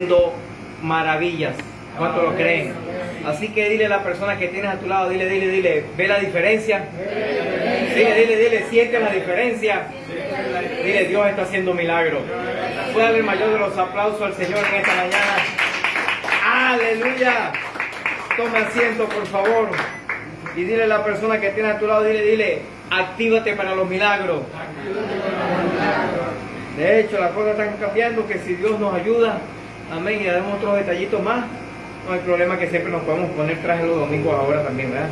haciendo maravillas. ¿Cuánto lo creen? Así que dile a la persona que tienes a tu lado, dile, ¿ve la diferencia? Dile, ¿siente la diferencia? Dile, Dios está haciendo milagros. Puede darle el mayor de los aplausos al Señor en esta mañana. ¡Aleluya! Toma asiento, por favor. Y dile a la persona que tienes a tu lado, dile, actívate para los milagros. De hecho, las cosas están cambiando, que si Dios nos ayuda, amén, y le damos otros detallitos más, no hay problema que siempre nos podemos poner traje los domingos ahora también, ¿verdad?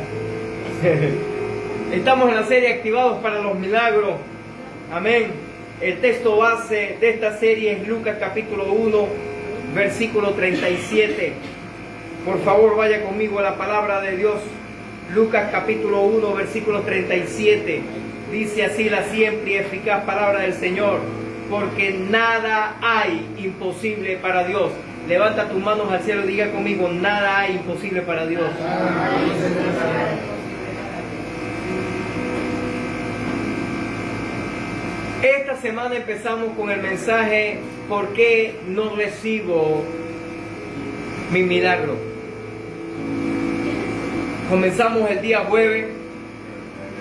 Estamos en la serie Activados para los Milagros, amén. El texto base de esta serie es Lucas capítulo 1, versículo 37. Por favor, vaya conmigo a la palabra de Dios. Lucas capítulo 1, versículo 37. Dice así la siempre y eficaz palabra del Señor: porque nada hay imposible para Dios. Levanta tus manos al cielo y diga conmigo: nada hay imposible para Dios. Esta semana empezamos con el mensaje: ¿por qué no recibo mi milagro? Comenzamos el día jueves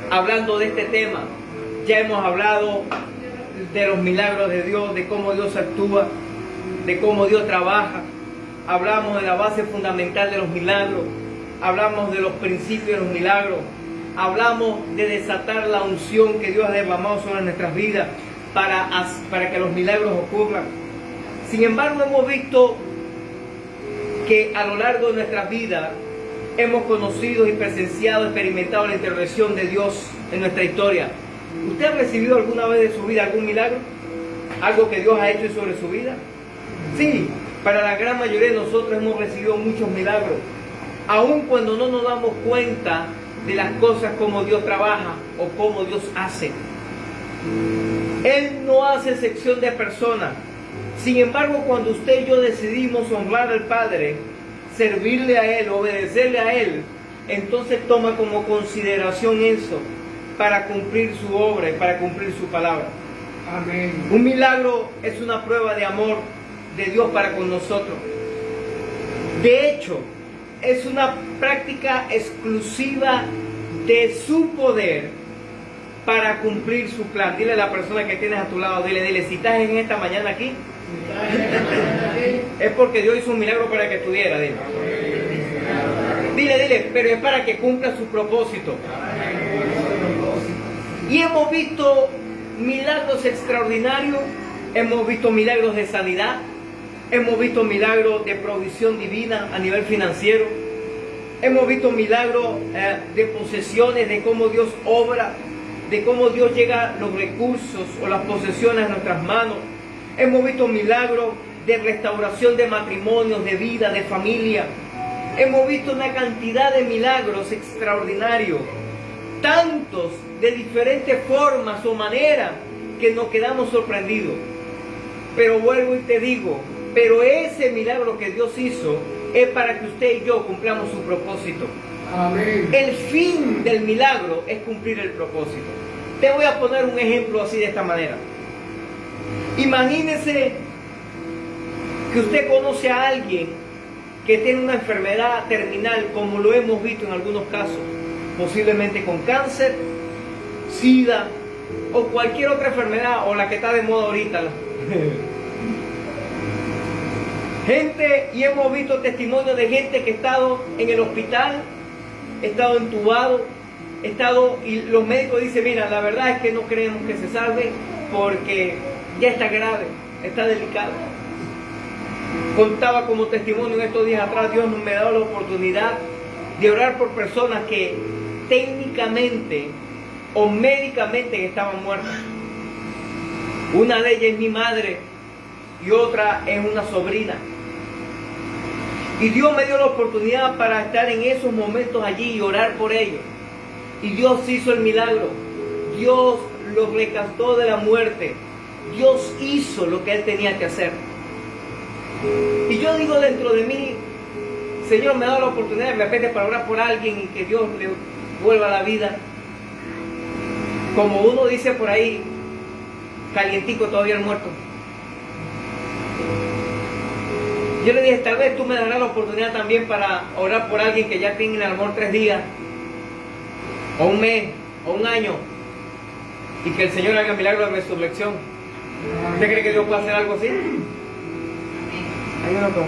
hablando de este tema. Ya hemos hablado de los milagros de Dios, de cómo Dios actúa, de cómo Dios trabaja. Hablamos de la base fundamental de los milagros, hablamos de los principios de los milagros, hablamos de desatar la unción que Dios ha derramado sobre nuestras vidas para que los milagros ocurran. Sin embargo, hemos visto que a lo largo de nuestras vidas hemos conocido y presenciado, experimentado la intervención de Dios en nuestra historia. ¿Usted ha recibido alguna vez de su vida algún milagro? ¿Algo que Dios ha hecho sobre su vida? Sí, para la gran mayoría de nosotros hemos recibido muchos milagros, aun cuando no nos damos cuenta de las cosas como Dios trabaja o como Dios hace. Él no hace excepción de personas. Sin embargo, cuando usted y yo decidimos honrar al Padre, servirle a Él, obedecerle a Él, entonces toma como consideración eso para cumplir su obra y para cumplir su palabra. Amén. Un milagro es una prueba de amor de Dios para con nosotros. De hecho, es una práctica exclusiva de su poder para cumplir su plan. Dile a la persona que tienes a tu lado, dile, si estás en esta mañana aquí, es porque Dios hizo un milagro para que estuviera. Dile, pero es para que cumpla su propósito. Y hemos visto milagros extraordinarios, hemos visto milagros de sanidad, hemos visto milagros de provisión divina a nivel financiero, hemos visto milagros de posesiones, de cómo Dios obra, de cómo Dios llega los recursos o las posesiones a nuestras manos. Hemos visto milagros de restauración de matrimonios, de vida, de familia. Hemos visto una cantidad de milagros extraordinarios, tantos de diferentes formas o maneras que nos quedamos sorprendidos. Pero vuelvo y te digo, pero ese milagro que Dios hizo es para que usted y yo cumplamos su propósito. Amén. El fin del milagro es cumplir el propósito. Te voy a poner un ejemplo así de esta manera. Imagínese que usted conoce a alguien que tiene una enfermedad terminal, como lo hemos visto en algunos casos, posiblemente con cáncer, SIDA o cualquier otra enfermedad, o la que está de moda ahorita. Y hemos visto testimonios de gente que ha estado en el hospital, ha estado entubado, y los médicos dicen: mira, la verdad es que no creemos que se salve porque ya está grave, está delicado. Contaba como testimonio en estos días atrás, Dios me ha dado la oportunidad de orar por personas que técnicamente o médicamente estaban muertas. Una de ellas es mi madre y otra es una sobrina. Y Dios me dio la oportunidad para estar en esos momentos allí y orar por ellos. Y Dios hizo el milagro. Dios los rescató de la muerte. Dios hizo lo que Él tenía que hacer. Y yo digo dentro de mí: Señor, me ha dado la oportunidad de repente para orar por alguien y que Dios le vuelva a la vida. Como uno dice por ahí, calientico todavía el muerto. yo le dije, tal vez tú me darás la oportunidad también para orar por alguien que ya tiene a lo mejor 3 días, o un mes, o un año, y que el Señor haga milagro de resurrección. ¿Usted cree que Dios puede hacer algo así? Hay uno como,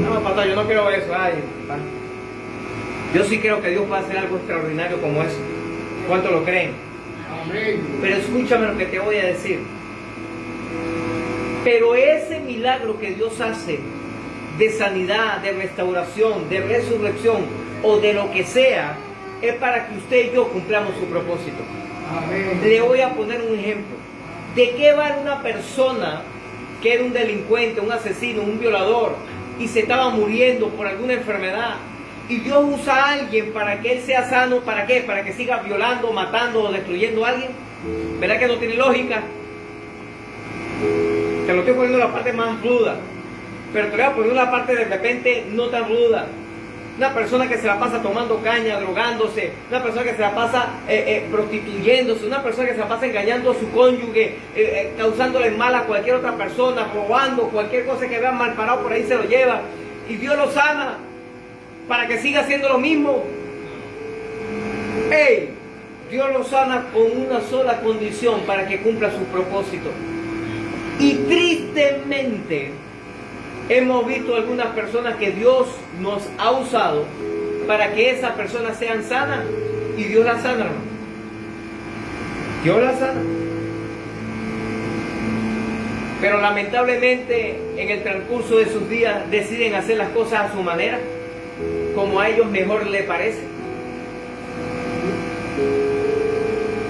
no, pastor, yo no quiero eso. Ay, yo sí creo que Dios puede hacer algo extraordinario como eso. ¿Cuántos lo creen? Amén. Pero escúchame lo que te voy a decir. Pero ese milagro que Dios hace de sanidad, de restauración, de resurrección o de lo que sea, es para que usted y yo cumplamos su propósito. Amén. Le voy a poner un ejemplo. ¿De qué vale una persona que era un delincuente, un asesino, un violador y se estaba muriendo por alguna enfermedad? Y Dios usa a alguien para que él sea sano. ¿Para qué? Para que siga violando, matando o destruyendo a alguien. ¿Verdad que no tiene lógica? Te lo estoy poniendo la parte más ruda, pero te voy a poner una parte de repente no tan ruda. Una persona que se la pasa tomando caña, drogándose, una persona que se la pasa prostituyéndose, una persona que se la pasa engañando a su cónyuge, causándole mal a cualquier otra persona, robando, cualquier cosa que vean mal parado por ahí se lo lleva. Y Dios lo sana para que siga haciendo lo mismo. ¡Ey! Dios lo sana con una sola condición, para que cumpla su propósito. Y tristemente hemos visto algunas personas que Dios nos ha usado para que esas personas sean sanas, y Dios las sana, ¿no? Dios las sana. Pero lamentablemente en el transcurso de sus días deciden hacer las cosas a su manera, como a ellos mejor les parece.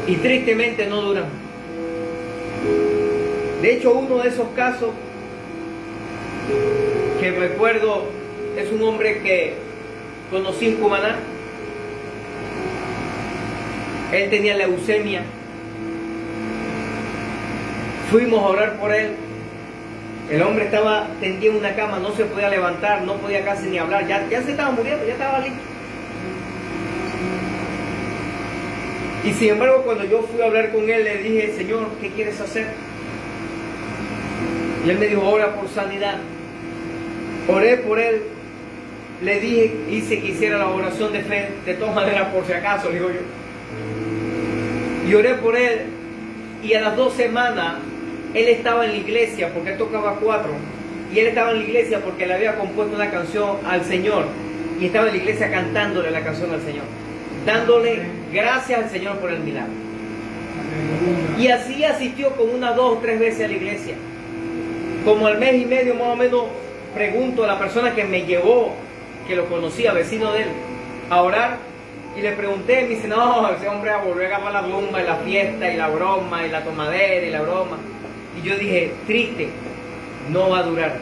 Y tristemente no duran. De hecho, uno de esos casos que recuerdo es un hombre que conocí en Cumaná. Él tenía leucemia. Fuimos a orar por él. El hombre estaba tendido en una cama, no se podía levantar, no podía casi ni hablar. Ya se estaba muriendo, ya estaba listo. Y sin embargo, cuando yo fui a hablar con él, le dije, Señor, ¿qué quieres hacer? Y él me dijo, ora por sanidad. Oré por él. Le dije, hice que hiciera la oración de fe, de todas maneras, por si acaso, le digo yo. Y oré por él. Y a las 2 semanas, él estaba en la iglesia, porque él tocaba 4. Y él estaba en la iglesia porque le había compuesto una canción al Señor. Y estaba en la iglesia cantándole la canción al Señor, dándole gracias al Señor por el milagro. Y así asistió como unas 2 o 3 veces a la iglesia. Como al mes y medio más o menos, pregunto a la persona que me llevó, que lo conocía, vecino de él, a orar, y le pregunté, y me dice, no, ese hombre volvió a agarrar la rumba y la fiesta y la broma y la tomadera y la broma. Y yo dije, triste, no va a durar,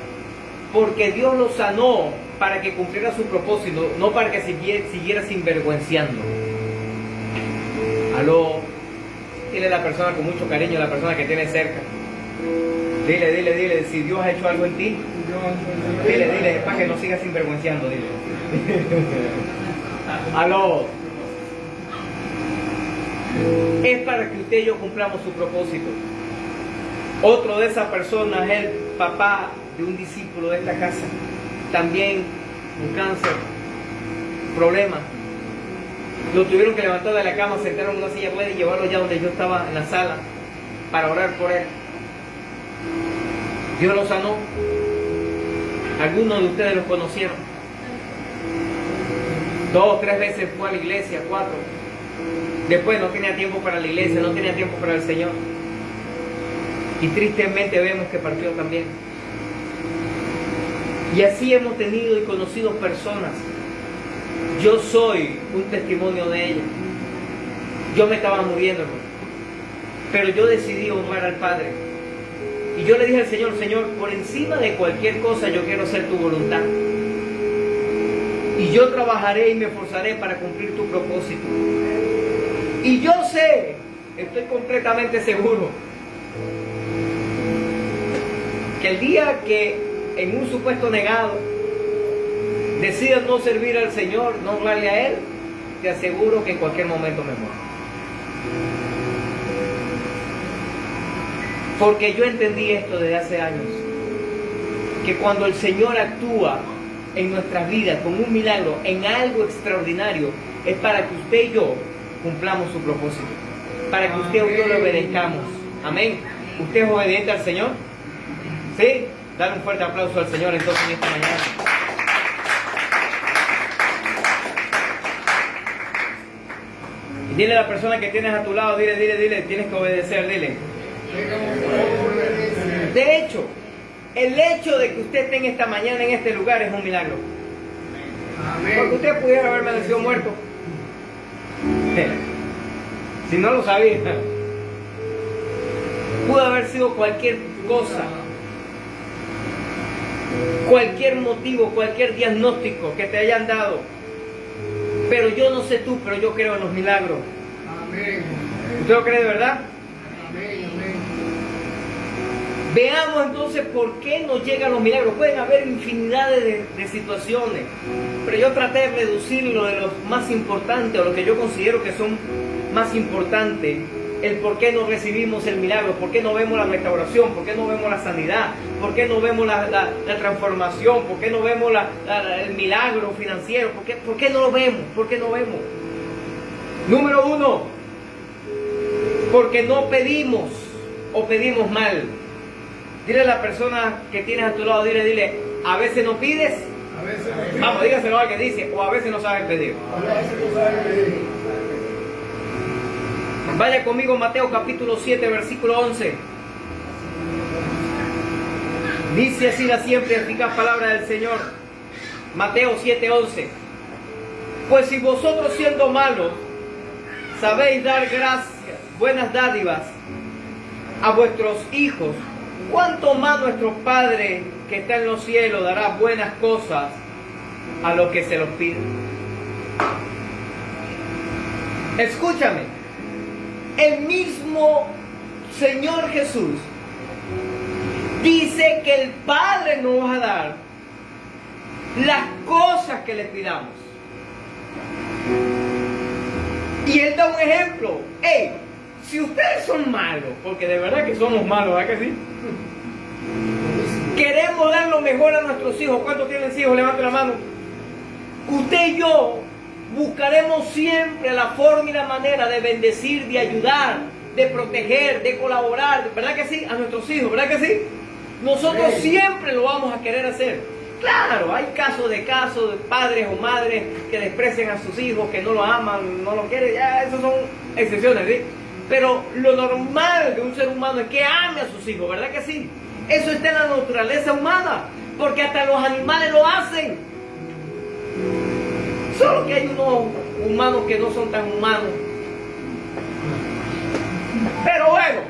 porque Dios lo sanó para que cumpliera su propósito, no para que siguiera sinvergüenciando. Aló, dile a la persona con mucho cariño, a la persona que tiene cerca. Dile, si Dios ha hecho algo en ti, dile, es para que no sigas sinvergüenciando, dile. Aló. Es para que usted y yo cumplamos su propósito. Otro de esas personas es el papá de un discípulo de esta casa. También un cáncer, problema. Lo tuvieron que levantar de la cama, sentarlo en una silla de ruedas y llevarlo ya donde yo estaba en la sala para orar por él. Dios lo sanó. Algunos de ustedes lo conocieron. 2 o 3 veces fue a la iglesia, 4. Después no tenía tiempo para la iglesia, no tenía tiempo para el Señor. Y tristemente vemos que partió también. Y así hemos tenido y conocido personas. Yo soy un testimonio de ellas. Yo me estaba muriendo, pero yo decidí honrar al Padre. Y yo le dije al Señor, Señor, por encima de cualquier cosa yo quiero hacer tu voluntad. Y yo trabajaré y me esforzaré para cumplir tu propósito. Y yo sé, estoy completamente seguro, que el día que en un supuesto negado decidan no servir al Señor, no honrarle a Él, te aseguro que en cualquier momento me muero. Porque yo entendí esto desde hace años, que cuando el Señor actúa en nuestras vidas con un milagro, en algo extraordinario, es para que usted y yo cumplamos su propósito, para que usted y yo le obedezcamos. Amén. ¿Usted es obediente al Señor? ¿Sí? Dale un fuerte aplauso al Señor entonces en esta mañana. Y dile a la persona que tienes a tu lado, dile, tienes que obedecer, dile. De hecho, el hecho de que usted esté en esta mañana en este lugar es un milagro. Porque usted pudiera haberme nacido muerto. Si no lo sabía. Pudo haber sido cualquier cosa, cualquier motivo, cualquier diagnóstico que te hayan dado. Pero yo no sé tú, pero yo creo en los milagros. Amén. ¿Usted lo cree de verdad? Amén, amén. Veamos entonces por qué nos llegan los milagros. Pueden haber infinidad de situaciones, pero yo traté de reducirlo de los más importantes, o lo que yo considero que son más importantes. El por qué no recibimos el milagro, por qué no vemos la restauración, por qué no vemos la sanidad, por qué no vemos la transformación, por qué no vemos el milagro financiero, por qué no lo vemos, por qué no vemos. Número 1, porque no pedimos o pedimos mal. Dile a la persona que tienes a tu lado, dile, a veces no pides, A veces no pides. vamos, dígaselo al que dice, o a veces no sabes pedir. A veces no sabes pedir. Vaya conmigo Mateo capítulo 7, versículo 11. Dice así la siempre eficaz palabra del Señor. Mateo 7, 11. Pues si vosotros siendo malos sabéis dar gracias, buenas dádivas a vuestros hijos, ¿cuánto más nuestro Padre que está en los cielos dará buenas cosas a los que se los piden? Escúchame. El mismo Señor Jesús dice que el Padre nos va a dar las cosas que le pidamos. Y Él da un ejemplo. Hey, si ustedes son malos, porque de verdad que somos malos, ¿verdad que sí? Queremos dar lo mejor a nuestros hijos. ¿Cuántos tienen hijos? Levanten la mano. Usted y yo buscaremos siempre la forma y la manera de bendecir, de ayudar, de proteger, de colaborar, ¿verdad que sí? A nuestros hijos, ¿verdad que sí? Nosotros siempre lo vamos a querer hacer. Claro, hay casos de padres o madres que desprecian a sus hijos, que no lo aman, no lo quieren, ya esas son excepciones, ¿sí? Pero lo normal de un ser humano es que ame a sus hijos, ¿verdad que sí? Eso está en la naturaleza humana, porque hasta los animales lo hacen. Solo que hay unos humanos que no son tan humanos. Pero bueno,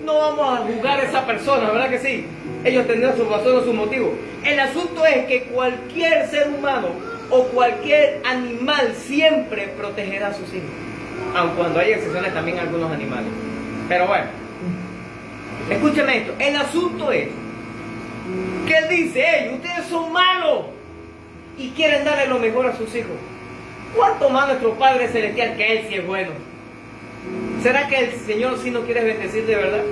no vamos a juzgar a esa persona, ¿verdad que sí? Ellos tendrán sus razones, sus motivos. El asunto es que cualquier ser humano o cualquier animal siempre protegerá a sus hijos. Aun cuando hay excepciones también a algunos animales. Pero bueno, escúchame esto. El asunto es que Él dice, hey, ustedes son malos y quieren darle lo mejor a sus hijos. ¿Cuánto más nuestro Padre Celestial, que Él sí es bueno? ¿Será que el Señor sí nos quiere bendecir de verdad?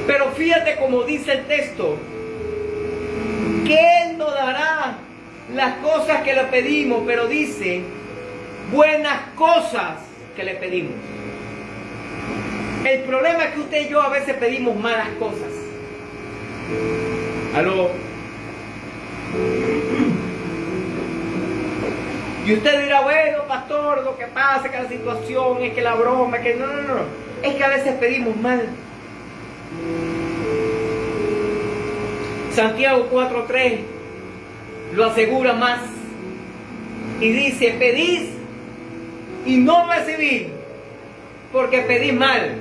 Pero fíjate como dice el texto, que Él nos dará las cosas que le pedimos, pero dice, buenas cosas que le pedimos. El problema es que usted y yo a veces pedimos malas cosas. ¿Aló? Y usted dirá, bueno, pastor, lo que pasa es que la situación, es que la broma, es que no. Es que a veces pedimos mal. Santiago 4:3 lo asegura más. Y dice, pedís y no recibís, porque pedís mal.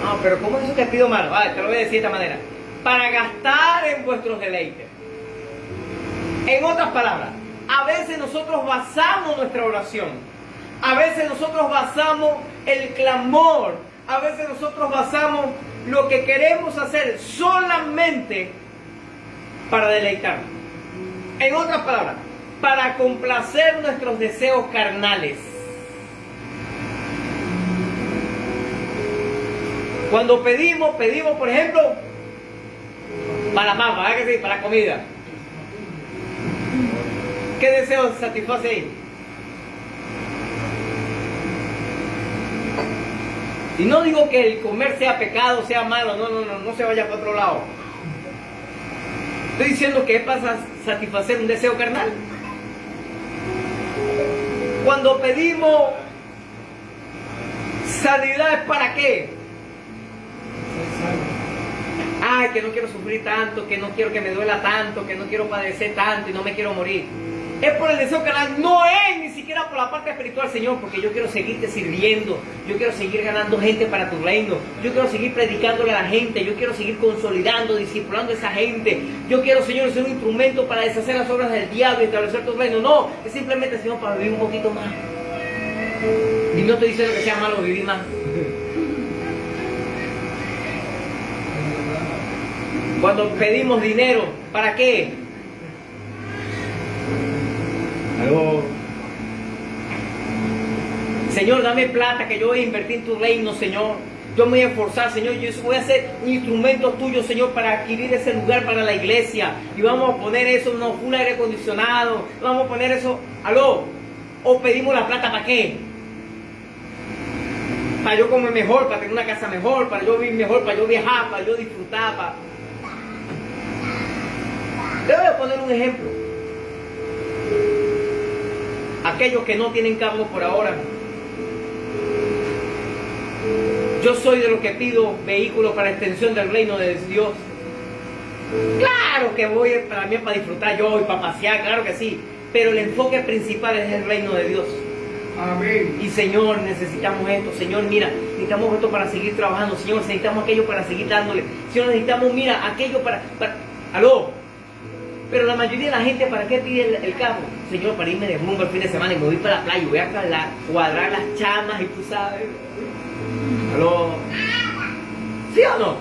No, pero ¿cómo es eso que pido mal? Vale, te lo voy a decir de esta manera. Para gastar en vuestros deleites. En otras palabras, a veces nosotros basamos nuestra oración, a veces nosotros basamos el clamor, a veces nosotros basamos lo que queremos hacer solamente para deleitarnos. En otras palabras, para complacer nuestros deseos carnales. Cuando pedimos, por ejemplo, Para la papa, ¿verdad que sí? Para la comida. ¿Qué deseo satisface ahí? Y no digo que el comer sea pecado, sea malo, no se vaya para otro lado. Estoy diciendo que es para satisfacer un deseo carnal. Cuando pedimos sanidad, ¿es para qué? Ay, que no quiero sufrir tanto, que no quiero que me duela tanto, que no quiero padecer tanto y no me quiero morir. Es por el deseo carnal, no es ni siquiera por la parte espiritual, Señor, porque yo quiero seguirte sirviendo, yo quiero seguir ganando gente para tu reino, yo quiero seguir predicándole a la gente, yo quiero seguir consolidando, discipulando a esa gente, yo quiero, Señor, ser un instrumento para deshacer las obras del diablo y establecer tu reino. No, es simplemente, Señor, para vivir un poquito más. Y no estoy diciendo que sea malo vivir más. Cuando pedimos dinero, ¿para qué? Aló. Señor, dame plata que yo voy a invertir en tu reino, Señor. Yo me voy a esforzar, Señor. Yo voy a ser un instrumento tuyo, Señor, para adquirir ese lugar para la iglesia. Y vamos a poner eso, no full aire acondicionado. Vamos a poner eso. Aló. O pedimos la plata, ¿para qué? Para yo comer mejor, para tener una casa mejor, para yo vivir mejor, para yo viajar, para yo disfrutar, para... Te voy a poner un ejemplo. Aquellos que no tienen carro por ahora. Yo soy de los que pido vehículos para extensión del reino de Dios. Claro que voy para mí para disfrutar yo y para pasear, claro que sí. Pero el enfoque principal es el reino de Dios. Amén. Y Señor, necesitamos esto. Señor, mira, necesitamos esto para seguir trabajando. Señor, necesitamos aquello para seguir dándole. Señor, necesitamos, mira, aquello para... Aló. Pero la mayoría de la gente, ¿para qué pide el carro? Señor, para irme de rumbo el fin de semana y me voy para la playa, voy a cuadrar las chamas y tú sabes. ¿Aló? ¿Sí o no?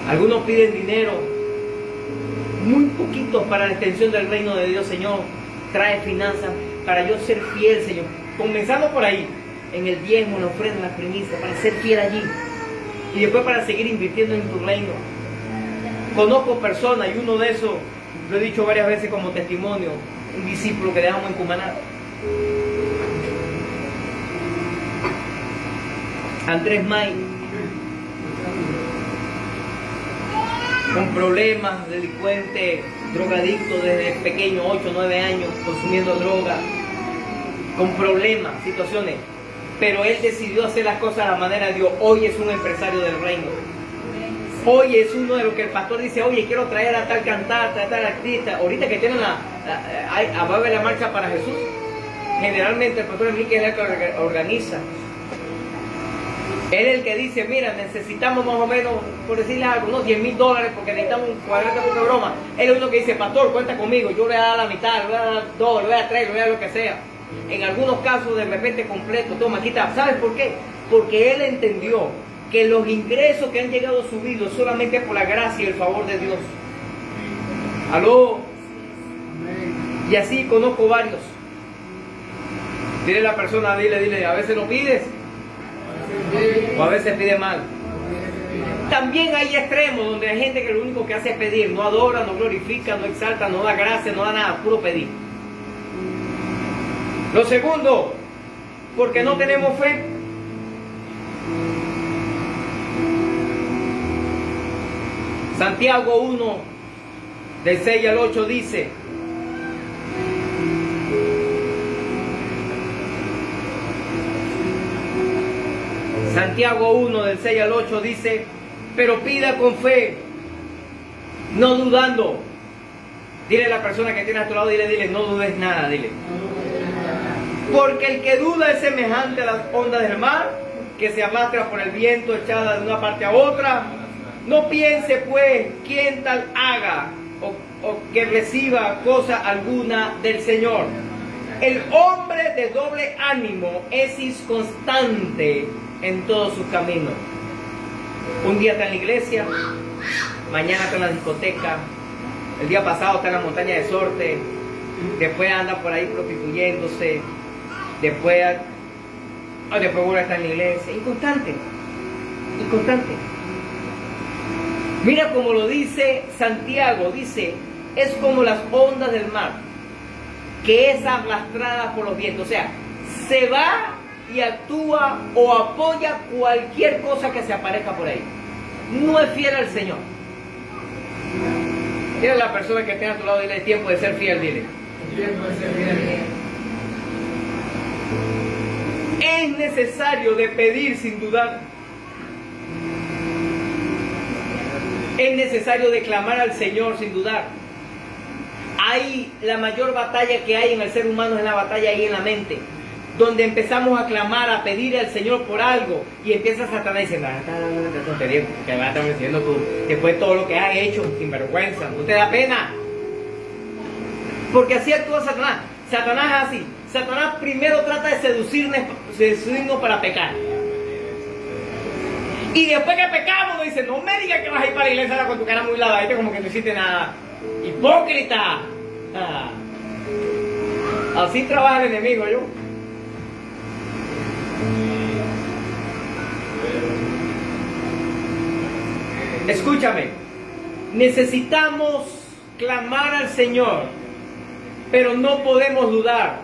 Algunos piden dinero, muy poquitos para la extensión del reino de Dios, Señor. Trae finanzas para yo ser fiel, Señor. Comenzando por ahí, en el diezmo, en la ofrenda, en las primicias, para ser fiel allí. Y después para seguir invirtiendo en tu reino. Conozco personas y uno de esos, lo he dicho varias veces como testimonio, un discípulo que dejamos en Cumaná. Andrés May, con problemas, delincuente, drogadicto desde pequeño, 8 o 9 años, consumiendo droga, con problemas, situaciones. Pero él decidió hacer las cosas a la manera de Dios. Hoy es un empresario del reino. Hoy es uno de los que el pastor dice, oye, quiero traer a tal cantante, a tal artista. Ahorita que tienen va a haber la marcha para Jesús. Generalmente el pastor Enrique es el que organiza. Él es el que dice, mira, necesitamos más o menos, por decirle algo, unos $10,000 porque necesitamos un cuadrante de broma. Él es uno que dice, pastor, cuenta conmigo, yo le voy a dar la mitad, le voy a dar 2, le voy a dar 3, le voy a dar lo que sea. En algunos casos de repente completo, toma, quita. ¿Sabes por qué? Porque él entendió que los ingresos que han llegado a su vida solamente por la gracia y el favor de Dios. Aló. Y así conozco varios. Dile a la persona, dile, a veces lo pides o a veces pide mal. También hay extremos donde hay gente que lo único que hace es pedir, no adora, no glorifica, no exalta, no da gracia, no da nada, puro pedir. Lo segundo, porque no tenemos fe. Santiago 1, del 6 al 8 dice, Santiago 1, del 6 al 8 dice, pero pida con fe, no dudando. Dile a la persona que tiene a tu lado, dile, no dudes nada, dile. Porque el que duda es semejante a las ondas del mar, que se arrastra por el viento echada de una parte a otra. No piense pues quién tal haga o que reciba cosa alguna del Señor. El hombre de doble ánimo es inconstante en todos sus caminos. Un día está en la iglesia, mañana está en la discoteca, el día pasado está en la montaña de Sorte, después anda por ahí prostituyéndose, después vuelve a estar en la iglesia. Inconstante. Mira como lo dice Santiago, dice, es como las ondas del mar, que es arrastrada por los vientos. O sea, se va y actúa o apoya cualquier cosa que se aparezca por ahí. No es fiel al Señor. Dile a la persona que tenga a tu lado, dile, tiempo de ser fiel, dile. Tiempo de ser fiel. Es necesario de pedir sin dudar. Es necesario de clamar al Señor sin dudar. Hay la mayor batalla que hay en el ser humano, es la batalla ahí en la mente, donde empezamos a clamar, a pedir al Señor por algo, y empieza Satanás diciendo, tontería que vas a estar diciendo tú, después de todo lo que has hecho, sin vergüenza, no te da pena. Porque así actúa Satanás. Satanás es así. Satanás primero trata de seducirnos para pecar. Y después que pecamos nos dice, no me digas que vas a ir para la iglesia ahora con tu cara muy lavadita como que no hiciste nada. ¡Hipócrita! Ah. Así trabaja el enemigo, yo. Escúchame, necesitamos clamar al Señor, pero no podemos dudar.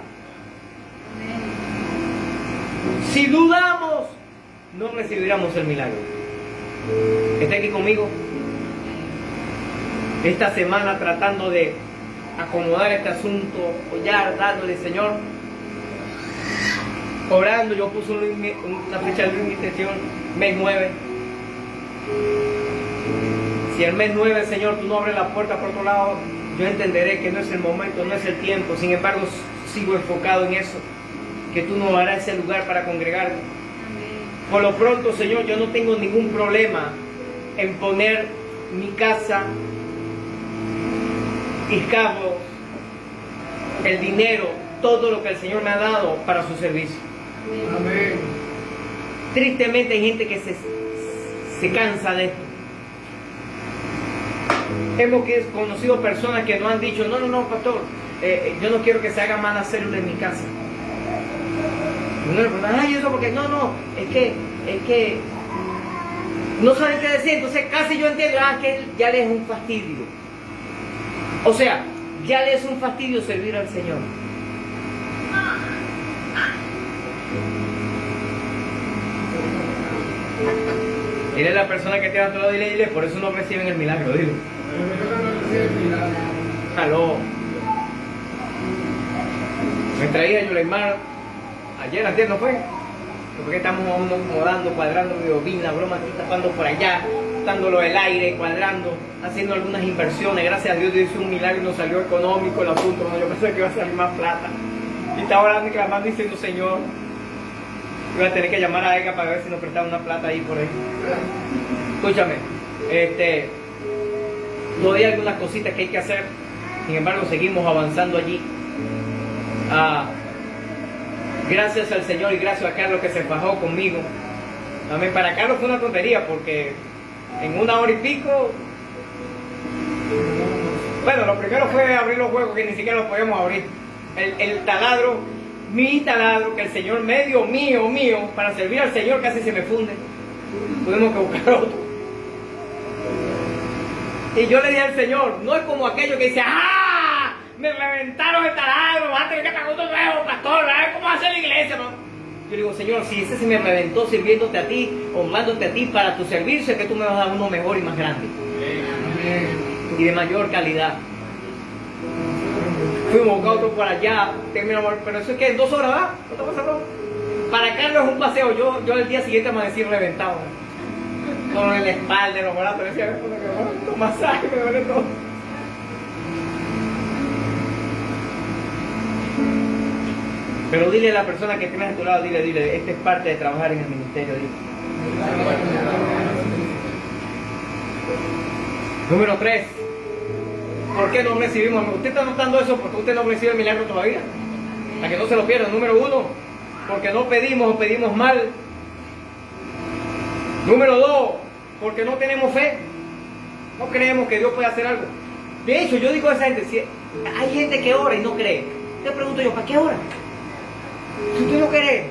Si dudamos, no recibiremos el milagro. ¿Está aquí conmigo? Esta semana tratando de acomodar este asunto, ya dándole, Señor, orando. Yo puse una fecha de limitación, mes 9. Si el mes 9, Señor, tú no abres la puerta por otro lado, yo entenderé que no es el momento, no es el tiempo. Sin embargo, sigo enfocado en eso, que tú nos darás ese lugar para congregarnos. Por lo pronto, Señor, yo no tengo ningún problema en poner mi casa, mis carros, el dinero, todo lo que el Señor me ha dado para su servicio. Amén. Tristemente hay gente que se cansa de esto. Hemos conocido personas que nos han dicho, no, pastor, yo no quiero que se haga mala célula en mi casa. Ay, eso porque no, es que no saben qué decir. Entonces casi yo entiendo, que ya les es un fastidio. O sea, ya les es un fastidio servir al Señor. Dile a la persona que te va a tu lado, dile, por eso no reciben el milagro, dile. Aló. Me traía Yolemar ayer no fue, porque estamos acomodando, cuadrando la broma, aquí tapando por allá, dándolo el aire, cuadrando, haciendo algunas inversiones. Gracias a Dios hizo un milagro y nos salió económico el asunto. Yo pensé que iba a salir más plata y estaba orando y clamando diciendo, Señor, iba a tener que llamar a Ega para ver si nos prestaba una plata ahí por ahí. Escúchame, todavía hay algunas cositas que hay que hacer. Sin embargo, seguimos avanzando allí. Gracias al Señor y gracias a Carlos que se fajó conmigo. Amén. Para Carlos fue una tontería porque en 1 hora y pico, bueno, lo primero fue abrir los juegos que ni siquiera los podíamos abrir. El taladro, mi taladro que el Señor me dio, mío, para servir al Señor, casi se me funde. Tuvimos que buscar otro. Y yo le dije al Señor, no es como aquello que dice, me reventaron el taladro, vas a tener que pagar otro nuevo, pastor, a ver cómo hace la iglesia, ¿no? Yo digo, Señor, si ese se me reventó sirviéndote a ti, honrándote a ti para tu servicio, es que tú me vas a dar uno mejor y más grande. Amén. Y de mayor calidad. Fuimos a buscar otro por allá, terminamos, pero eso es que en 2 horas, ¿verdad? ¿No te pasa? Para Carlos es un paseo, yo el día siguiente amanecí reventado, con la espalda, los brazos, decía, un masaje, me duele todo. Pero dile a la persona que tienes a tu lado, dile, esta es parte de trabajar en el ministerio, dile. Número 3. ¿Por qué no recibimos? Usted está notando eso porque usted no recibe el milagro todavía. Para que no se lo pierda. Número 1, porque no pedimos o pedimos mal. Número 2, porque no tenemos fe. No creemos que Dios puede hacer algo. De hecho, yo digo a esa gente, si hay gente que ora y no cree. Te pregunto yo, ¿para qué ora? Si tú no querés.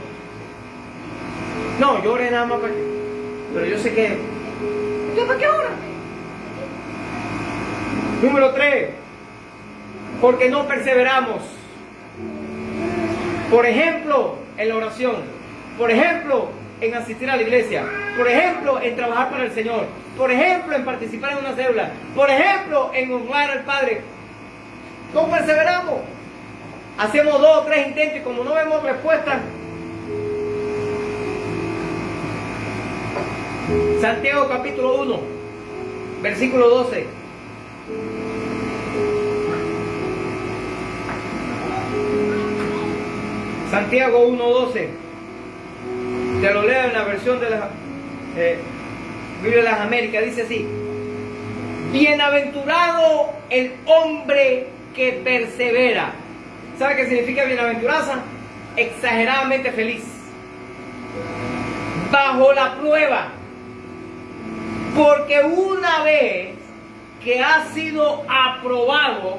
No, yo oré nada más para que. Pero yo sé que. ¿Usted para qué ora? Número 3, porque no perseveramos. Por ejemplo, en la oración. Por ejemplo, en asistir a la iglesia. Por ejemplo, en trabajar para el Señor. Por ejemplo, en participar en una célula. Por ejemplo, en honrar al Padre. No perseveramos. Hacemos 2 o 3 intentos y como no vemos respuesta. Santiago capítulo 1, versículo 12. Santiago 1:12. Te lo leo en la versión de la Biblia de las Américas. Dice así: bienaventurado el hombre que persevera. ¿Sabe qué significa bienaventuranza? Exageradamente feliz. Bajo la prueba. Porque una vez que ha sido aprobado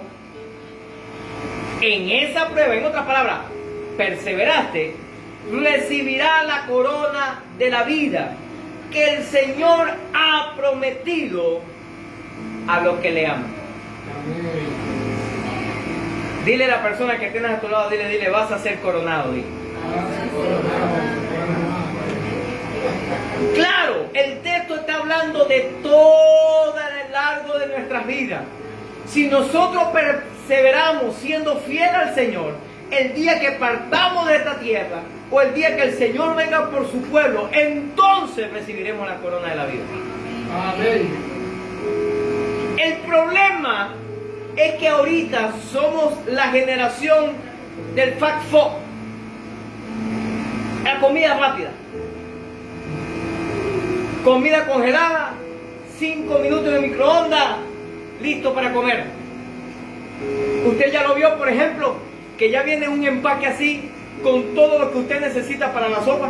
en esa prueba, en otras palabras, perseveraste, recibirá la corona de la vida que el Señor ha prometido a los que le aman. Dile a la persona que tienes a tu lado, dile, vas a ser coronado. Dile. Claro, el texto está hablando de todo el largo de nuestras vidas. Si nosotros perseveramos siendo fieles al Señor, el día que partamos de esta tierra o el día que el Señor venga por su pueblo, entonces recibiremos la corona de la vida. Amén. El problema es que ahorita somos la generación del fast food, la comida rápida, comida congelada, 5 minutos en el microondas, listo para comer. Usted ya lo vio, por ejemplo, que ya viene un empaque así con todo lo que usted necesita para la sopa.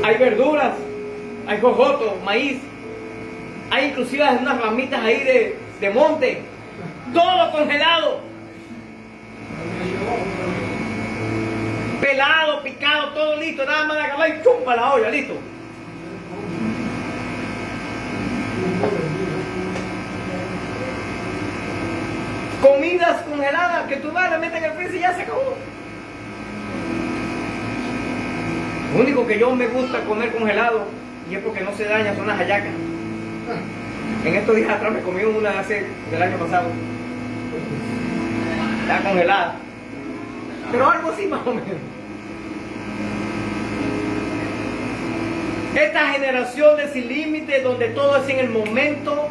Hay verduras, hay jojoto, maíz, hay inclusive unas ramitas ahí de monte, todo congelado, pelado, picado, todo listo, nada más de acabar y chumpa la olla, listo. Comidas congeladas que tú vas, le metes en el freezer y ya se acabó. Lo único que yo me gusta comer congelado, y es porque no se daña, son las hallacas. En estos días atrás me comí una del año pasado. Está congelada. Pero algo así más o menos. Esta generación de sin límite, donde todo es en el momento,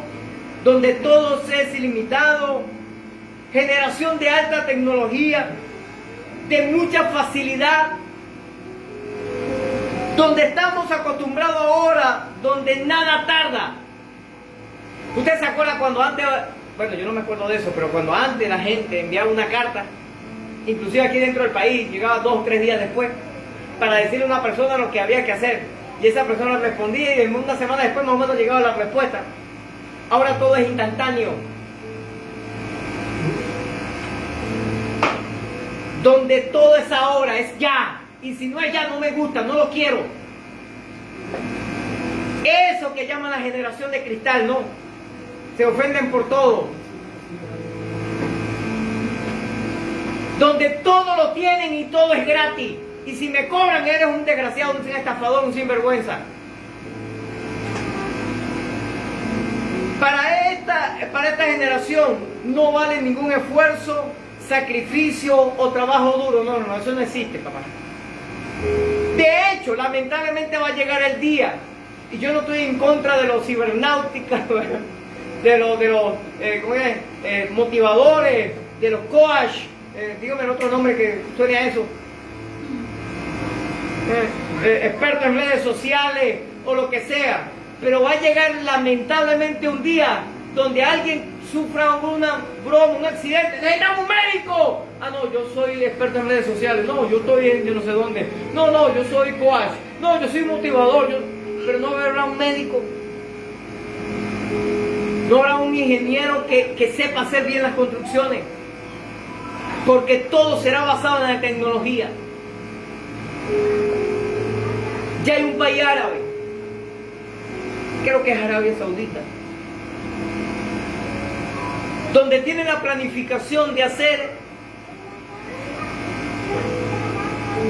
donde todo es ilimitado, generación de alta tecnología, de mucha facilidad, donde estamos acostumbrados ahora, donde nada tarda. ¿Usted se acuerda cuando antes, bueno, yo no me acuerdo de eso, pero cuando antes la gente enviaba una carta, inclusive aquí dentro del país, llegaba 2 o 3 días después, para decirle a una persona lo que había que hacer, y esa persona respondía y en una semana después más o menos llegaba la respuesta? Ahora todo es instantáneo. Donde todo es ahora, es ya. Y si no es ya, no me gusta, no lo quiero. Eso que llaman la generación de cristal, no. Se ofenden por todo. Donde todo lo tienen y todo es gratis. Y si me cobran, eres un desgraciado, un estafador, un sinvergüenza. Para esta generación no vale ningún esfuerzo, sacrificio o trabajo duro. No, eso no existe, papá. De hecho, lamentablemente va a llegar el día, y yo no estoy en contra de los cibernáuticos, de los motivadores, de los coach, dígame el otro nombre que suene a eso, expertos en redes sociales o lo que sea, pero va a llegar lamentablemente un día donde alguien sufra una broma, un accidente, necesitamos un médico. Ah, no, yo soy experto en redes sociales. No, yo estoy en yo no sé dónde. No, yo soy coach. No, yo soy motivador. Pero no habrá un médico. No habrá un ingeniero que sepa hacer bien las construcciones. Porque todo será basado en la tecnología. Ya hay un país árabe, creo que es Arabia Saudita, donde tienen la planificación de hacer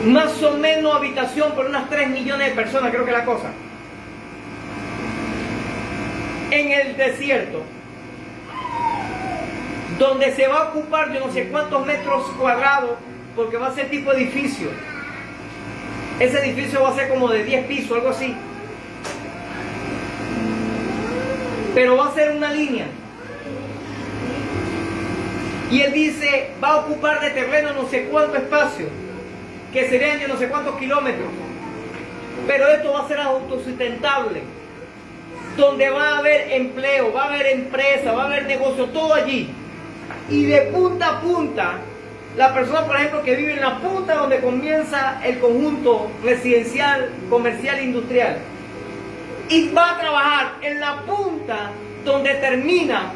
más o menos habitación por unas 3 millones de personas, creo que es la cosa, en el desierto, donde se va a ocupar yo no sé cuántos metros cuadrados, porque va a ser tipo edificio. Ese edificio va a ser como de 10 pisos, algo así, pero va a ser una línea. Y él dice, va a ocupar de terreno no sé cuánto espacio, que serían yo no sé cuántos kilómetros, pero esto va a ser autosustentable, donde va a haber empleo, va a haber empresa, va a haber negocio, todo allí. Y de punta a punta, la persona, por ejemplo, que vive en la punta donde comienza el conjunto residencial, comercial e industrial, y va a trabajar en la punta donde termina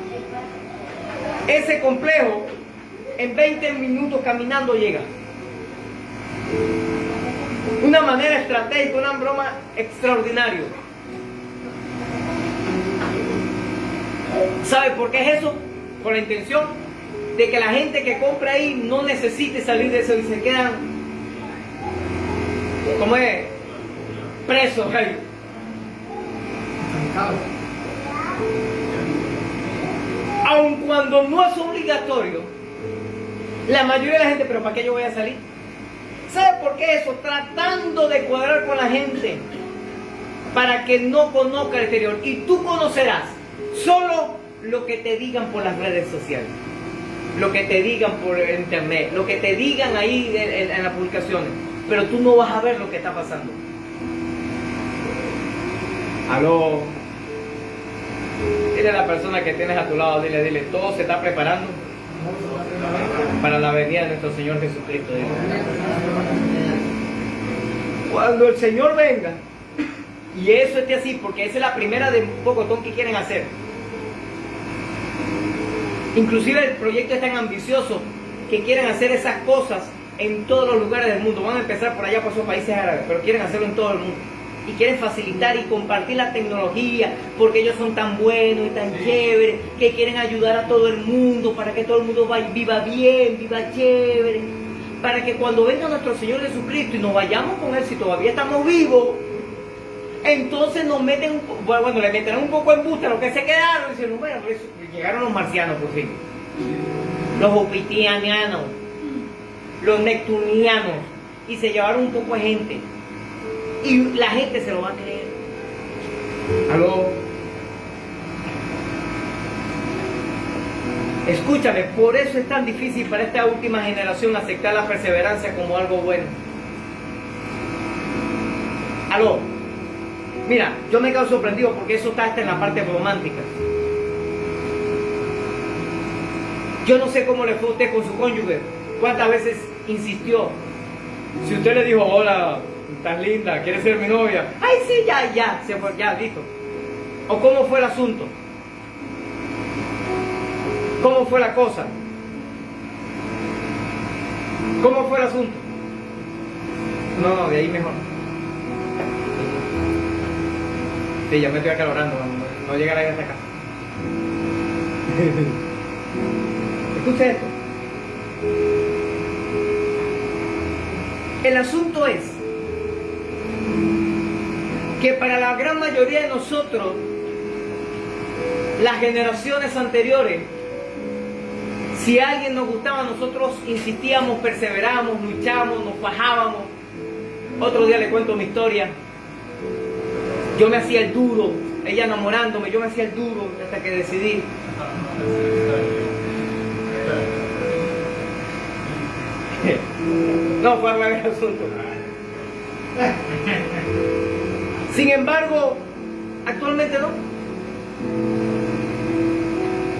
ese complejo, en 20 minutos caminando llega. Una manera estratégica, una broma extraordinaria. ¿Sabe por qué es eso? Con la intención de que la gente que compra ahí no necesite salir de eso y se quedan, ¿cómo es? Presos ahí. Aun cuando no es obligatorio, la mayoría de la gente, pero ¿para qué yo voy a salir? ¿Sabe por qué eso? Tratando de cuadrar con la gente para que no conozca el exterior. Y tú conocerás solo lo que te digan por las redes sociales, lo que te digan por internet, lo que te digan ahí en las publicaciones, pero tú no vas a ver lo que está pasando. Aló. Dile a la persona que tienes a tu lado, dile, todo se está preparando para la venida de nuestro Señor Jesucristo. Dile. Cuando el Señor venga, y eso esté así, porque esa es la primera de un pocotón que quieren hacer. Inclusive el proyecto es tan ambicioso que quieren hacer esas cosas en todos los lugares del mundo. Van a empezar por allá, por esos países árabes, pero quieren hacerlo en todo el mundo. Y quieren facilitar y compartir la tecnología, porque ellos son tan buenos y tan chéveres, que quieren ayudar a todo el mundo, para que todo el mundo viva bien, viva chévere, para que cuando venga nuestro Señor Jesucristo y nos vayamos con Él, si todavía estamos vivos, entonces nos meten, bueno, le meterán un poco en busta a los que se quedaron, y dicen, bueno, pues, llegaron los marcianos por fin, los jupitianianos, los neptunianos, y se llevaron un poco de gente. Y la gente se lo va a creer. ¿Aló? Escúchame, por eso es tan difícil para esta última generación aceptar la perseverancia como algo bueno. ¿Aló? Mira, yo me quedo sorprendido porque eso está hasta en la parte romántica. Yo no sé cómo le fue a usted con su cónyuge, cuántas veces insistió. Si usted le dijo, hola, estás linda, ¿quieres ser mi novia? Ay, sí, ya, se fue, ya, listo. ¿O cómo fue el asunto? ¿Cómo fue la cosa? ¿Cómo fue el asunto? No, de ahí mejor. Sí, ya me estoy acalorando, no llegará a hasta acá. Escucha esto. El asunto es que para la gran mayoría de nosotros, las generaciones anteriores, si a alguien nos gustaba, nosotros insistíamos, perseverábamos, luchábamos, nos fajábamos. Otro día le cuento mi historia. Yo me hacía el duro, ella enamorándome, yo me hacía el duro hasta que decidí. No, fue al revés el asunto. Sin embargo, actualmente no.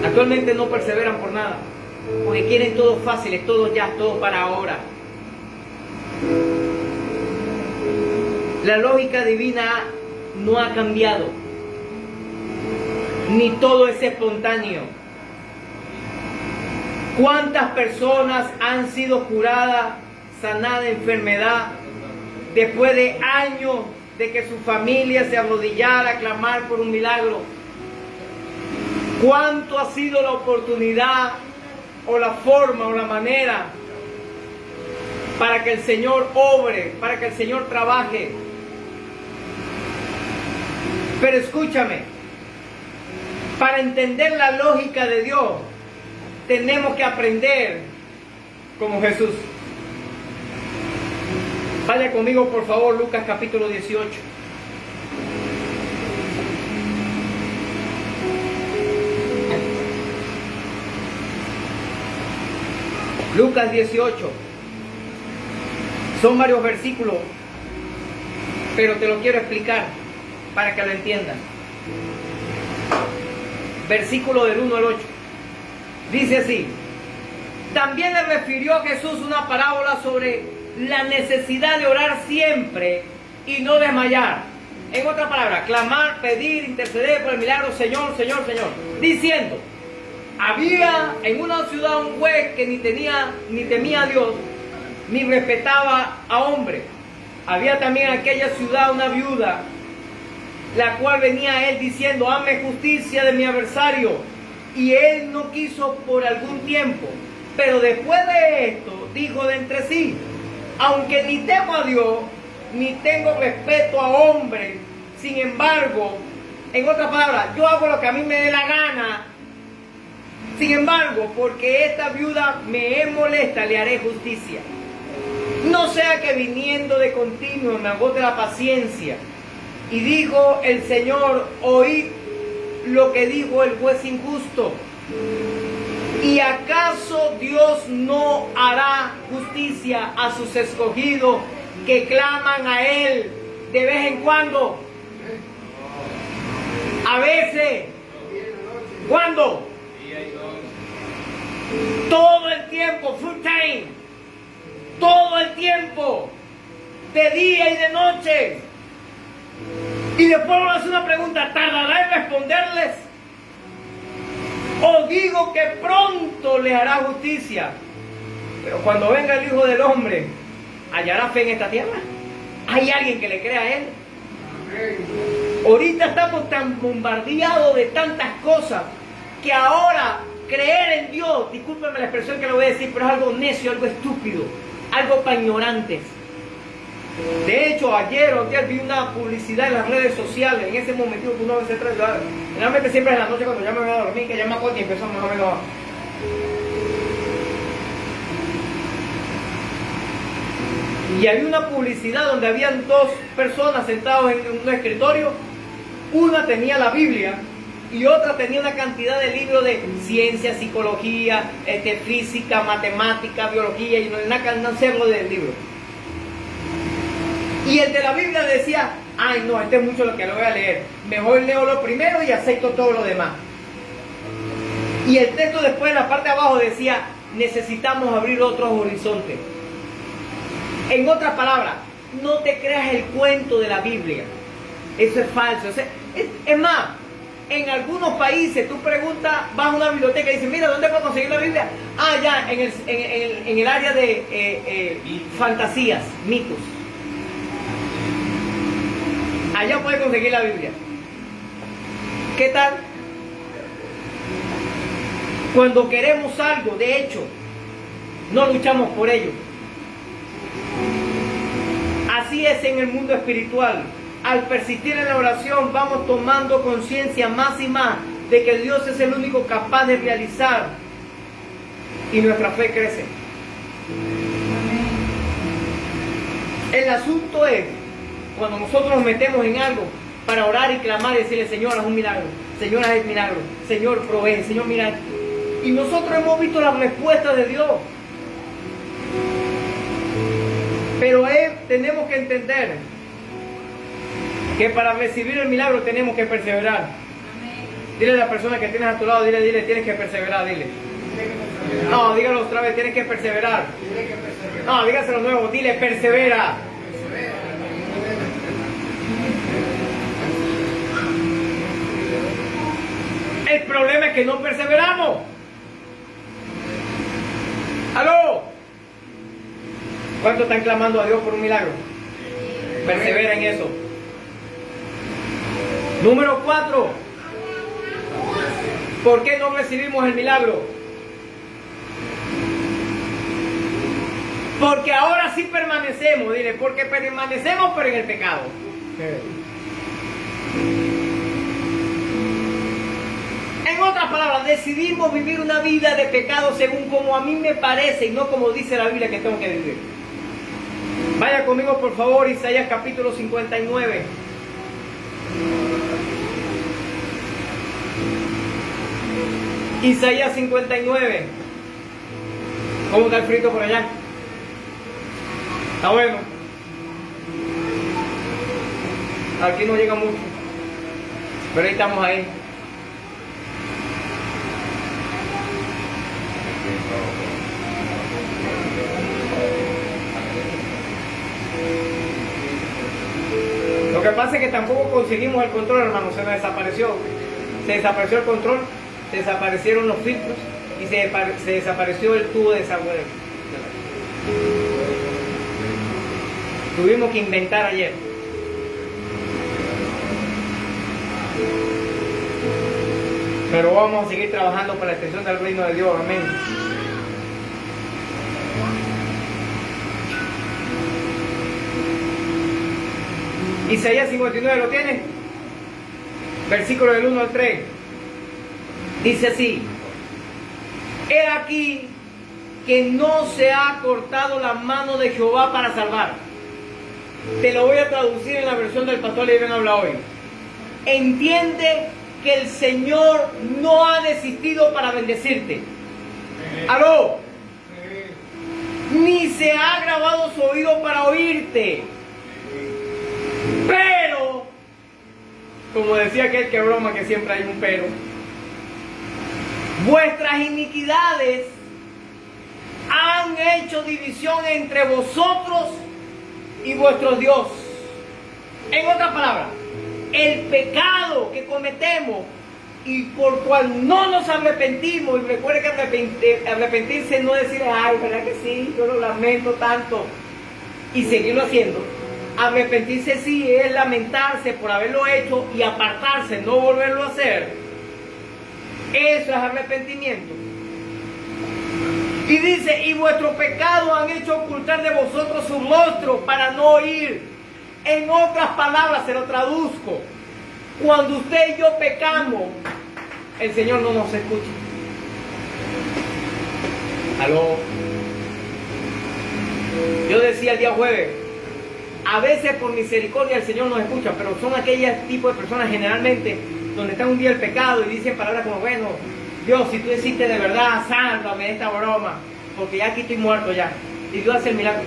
Actualmente no perseveran por nada, porque quieren todo fácil, es todo ya, todo para ahora. La lógica divina no ha cambiado, ni todo es espontáneo. ¿Cuántas personas han sido curadas, sanadas de enfermedad, después de años de que su familia se arrodillara a clamar por un milagro? ¿Cuánto ha sido la oportunidad o la forma o la manera para que el Señor obre, para que el Señor trabaje? Pero escúchame, para entender la lógica de Dios, tenemos que aprender como Jesús. Vaya conmigo, por favor, Lucas capítulo 18. Lucas 18. Son varios versículos, pero te lo quiero explicar para que lo entiendas. Versículo del 1 al 8. Dice así: también le refirió a Jesús una parábola sobre la necesidad de orar siempre y no desmayar. En otras palabras, clamar, pedir, interceder por el milagro, Señor, Señor, Señor. Diciendo: había en una ciudad un juez que ni temía a Dios, ni respetaba a hombre. Había también en aquella ciudad una viuda, la cual venía a él diciendo: hazme justicia de mi adversario. Y él no quiso por algún tiempo. Pero después de esto, dijo de entre sí: aunque ni temo a Dios, ni tengo respeto a hombre, sin embargo, en otras palabras, yo hago lo que a mí me dé la gana. Sin embargo, porque esta viuda me es molesta, le haré justicia. No sea que viniendo de continuo me agote la paciencia. Y dijo el Señor: oíd lo que dijo el juez injusto. ¿Y acaso Dios no hará justicia a sus escogidos que claman a Él de vez en cuando? A veces. ¿Cuándo? Todo el tiempo, full time. Todo el tiempo. De día y de noche. Y después vamos a hacer una pregunta: ¿tardará en responderles? Os digo que pronto les hará justicia. Pero cuando venga el Hijo del Hombre, ¿hallará fe en esta tierra? ¿Hay alguien que le crea a Él? Ahorita estamos tan bombardeados de tantas cosas que ahora creer en Dios, discúlpenme la expresión que lo voy a decir, pero es algo necio, algo estúpido, algo para ignorantes. De hecho, ayer vi una publicidad en las redes sociales, en ese momentito que uno se trae, generalmente siempre es en la noche cuando ya me voy a dormir, que ya me acuerdo y empezó más o menos. Y había una publicidad donde habían dos personas sentadas en un escritorio. Una tenía la Biblia y otra tenía una cantidad de libros de ciencia, psicología, física, matemática, biología y no sé lo del libro. Y el de la Biblia decía: ay no, este es mucho lo que lo voy a leer, mejor leo lo primero y acepto todo lo demás. Y el texto después en la parte de abajo decía: necesitamos abrir otros horizontes. En otras palabras, no te creas el cuento de la Biblia, eso es falso. Es más, en algunos países tú preguntas, vas a una biblioteca y dices: mira, ¿dónde puedo conseguir la Biblia? Ah, ya, en el área de fantasías, mitos. Allá puedes conseguir la Biblia. ¿Qué tal? Cuando queremos algo, de hecho, no luchamos por ello. Así es en el mundo espiritual. Al persistir en la oración, vamos tomando conciencia más y más de que Dios es el único capaz de realizar, y nuestra fe crece. El asunto es cuando nosotros nos metemos en algo para orar y clamar y decirle: Señor, haz un milagro, Señor, haz el milagro, Señor, provee, Señor, mira esto. Y nosotros hemos visto la respuesta de Dios. Pero tenemos que entender que para recibir el milagro tenemos que perseverar. Dile a la persona que tienes a tu lado, dile, tienes que perseverar, dile. No, dígalo otra vez, tienes que perseverar. No, dígaselo nuevo, dile: persevera. El problema es que no perseveramos. ¿Aló? ¿Cuántos están clamando a Dios por un milagro? Persevera en eso. Número 4. ¿Por qué no recibimos el milagro? Porque ahora sí permanecemos, dile, porque permanecemos pero en el pecado. En otras palabras, decidimos vivir una vida de pecado según como a mí me parece y no como dice la Biblia que tengo que vivir. Vaya conmigo por favor, Isaías capítulo 59. Isaías 59. ¿Cómo está el frito por allá? Está bueno. Aquí no llega mucho, pero ahí estamos ahí. Lo que pasa es que tampoco conseguimos el control, hermano. Se me desapareció. Se desapareció el control, se desaparecieron los filtros y se desapareció el tubo de desagüe. Tuvimos que inventar ayer. Pero vamos a seguir trabajando para la extensión del reino de Dios. Amén. Isaías 59, ¿lo tiene? Versículo del 1 al 3. Dice así: He aquí que no se ha cortado la mano de Jehová para salvar. Te lo voy a traducir en la versión del pastor Leven habla hoy. Entiende que el Señor no ha desistido para bendecirte. ¡Aló! Ni se ha agravado su oído para oírte. Pero, como decía aquel que broma que siempre hay un pero, vuestras iniquidades han hecho división entre vosotros y vuestro Dios. En otras palabras, el pecado que cometemos y por cual no nos arrepentimos, y recuerde que arrepentirse no es decir, ay, ¿verdad que sí? Yo lo lamento tanto, y seguirlo haciendo. Arrepentirse sí es lamentarse por haberlo hecho y apartarse, no volverlo a hacer. Eso es arrepentimiento. Y dice, y vuestro pecado han hecho ocultar de vosotros su rostro para no oír. En otras palabras, se lo traduzco. Cuando usted y yo pecamos, el Señor no nos escucha. ¿Aló? Yo decía el día jueves, a veces por misericordia el Señor nos escucha, pero son aquellos tipos de personas generalmente donde está un día el pecado y dicen palabras como, bueno, Dios, si tú hiciste de verdad, sálvame de esta broma, porque ya aquí estoy muerto ya. Y Dios hace el milagro.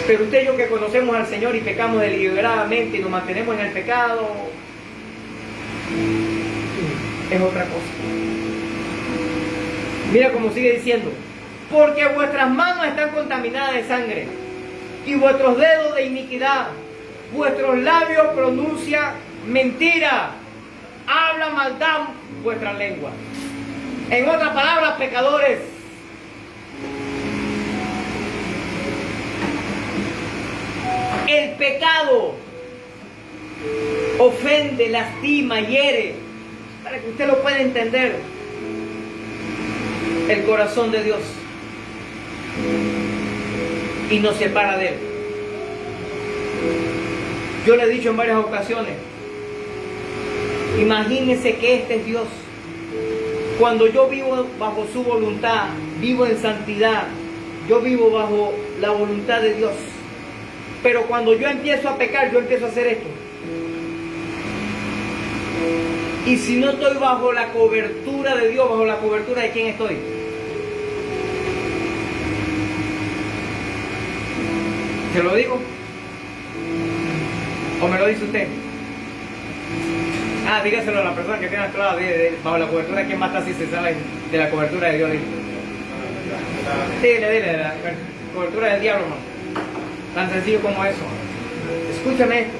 Pero usted y yo que conocemos al Señor y pecamos deliberadamente y nos mantenemos en el pecado, es otra cosa. Mira cómo sigue diciendo, porque vuestras manos están contaminadas de sangre y vuestros dedos de iniquidad, vuestros labios pronuncian mentira, habla maldad vuestra lengua. En otras palabras, pecadores, el pecado ofende, lastima, hiere, para que usted lo pueda entender, el corazón de Dios y nos separa de Él. Yo le he dicho en varias ocasiones, imagínense que este es Dios. Cuando yo vivo bajo su voluntad, vivo en santidad, yo vivo bajo la voluntad de Dios. Pero cuando yo empiezo a pecar, yo empiezo a hacer esto. Y si no estoy bajo la cobertura de Dios, ¿bajo la cobertura de quién estoy? ¿Se lo digo? ¿O me lo dice usted? Ah, dígaselo a la persona que tiene a lado, bajo la cobertura de quién más está, si se sabe de la cobertura de Dios. Dile, de la cobertura del diablo, hermano. Tan sencillo como eso. Escúchame esto.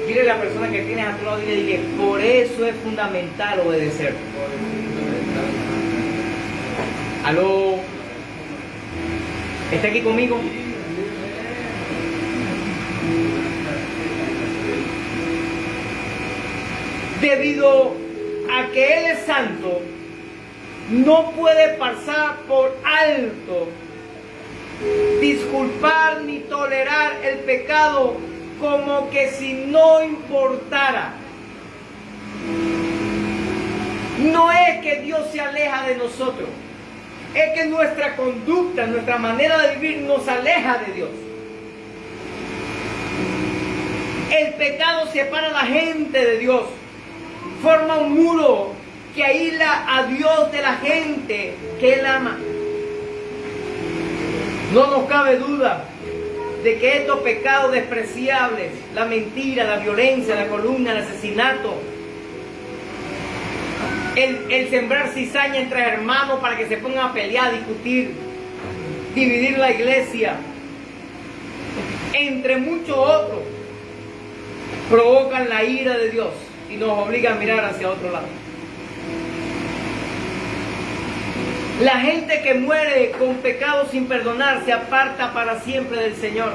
Dile a la persona que tienes a tu lado, dile, por eso es fundamental obedecer. ¿Aló? ¿Está aquí conmigo? Debido a que Él es santo, no puede pasar por alto, disculpar ni tolerar el pecado como que si no importara. No es que Dios se aleja de nosotros, es que nuestra conducta, nuestra manera de vivir nos aleja de Dios. El pecado separa a la gente de Dios, forma un muro que aísla a Dios de la gente que Él ama. No nos cabe duda de que estos pecados despreciables, la mentira, la violencia, la calumnia, el asesinato, el sembrar cizaña entre hermanos para que se pongan a pelear, a discutir, dividir la iglesia, entre muchos otros, provocan la ira de Dios y nos obligan a mirar hacia otro lado. La gente que muere con pecados sin perdonar se aparta para siempre del Señor.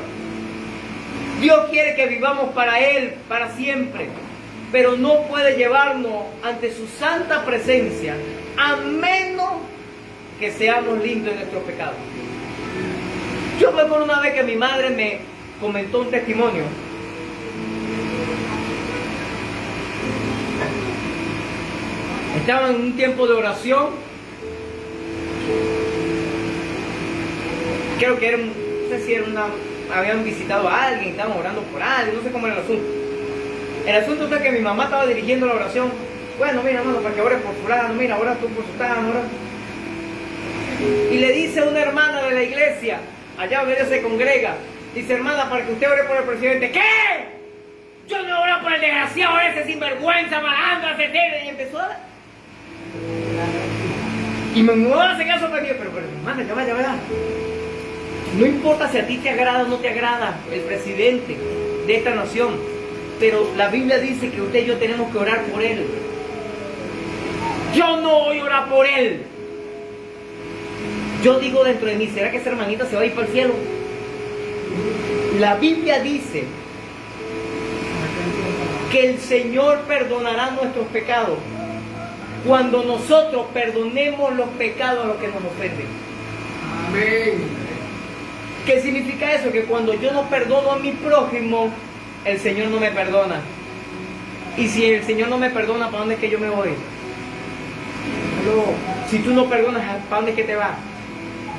Dios quiere que vivamos para Él, para siempre, pero no puede llevarnos ante su santa presencia a menos que seamos limpios de nuestros pecados. Yo me acuerdo una vez que mi madre me comentó un testimonio. Estaba en un tiempo de oración. Creo que era, no sé si era habían visitado a alguien, estaban orando por alguien, no sé cómo era el asunto. El asunto es que mi mamá estaba dirigiendo la oración. Bueno, mira, hermano, para que ores por fulano, mira, ora tú por fulano, ora. Y le dice a una hermana de la iglesia, allá donde ella se congrega, dice, hermana, para que usted ore por el presidente. ¿Qué? Yo no oro por el desgraciado ese sinvergüenza, malandro, y empezó a... Y mi mamá se quedó sorprendida, pero hermana, ya va. No importa si a ti te agrada o no te agrada el presidente de esta nación, pero la Biblia dice que usted y yo tenemos que orar por él. Yo no voy a orar por él. Yo digo dentro de mí, ¿será que esa hermanita se va a ir para el cielo? La Biblia dice que el Señor perdonará nuestros pecados cuando nosotros perdonemos los pecados a los que nos ofenden. Amén. ¿Qué significa eso? Que cuando yo no perdono a mi prójimo, el Señor no me perdona. Y si el Señor no me perdona, ¿para dónde es que yo me voy? No. Si tú no perdonas, ¿para dónde es que te vas?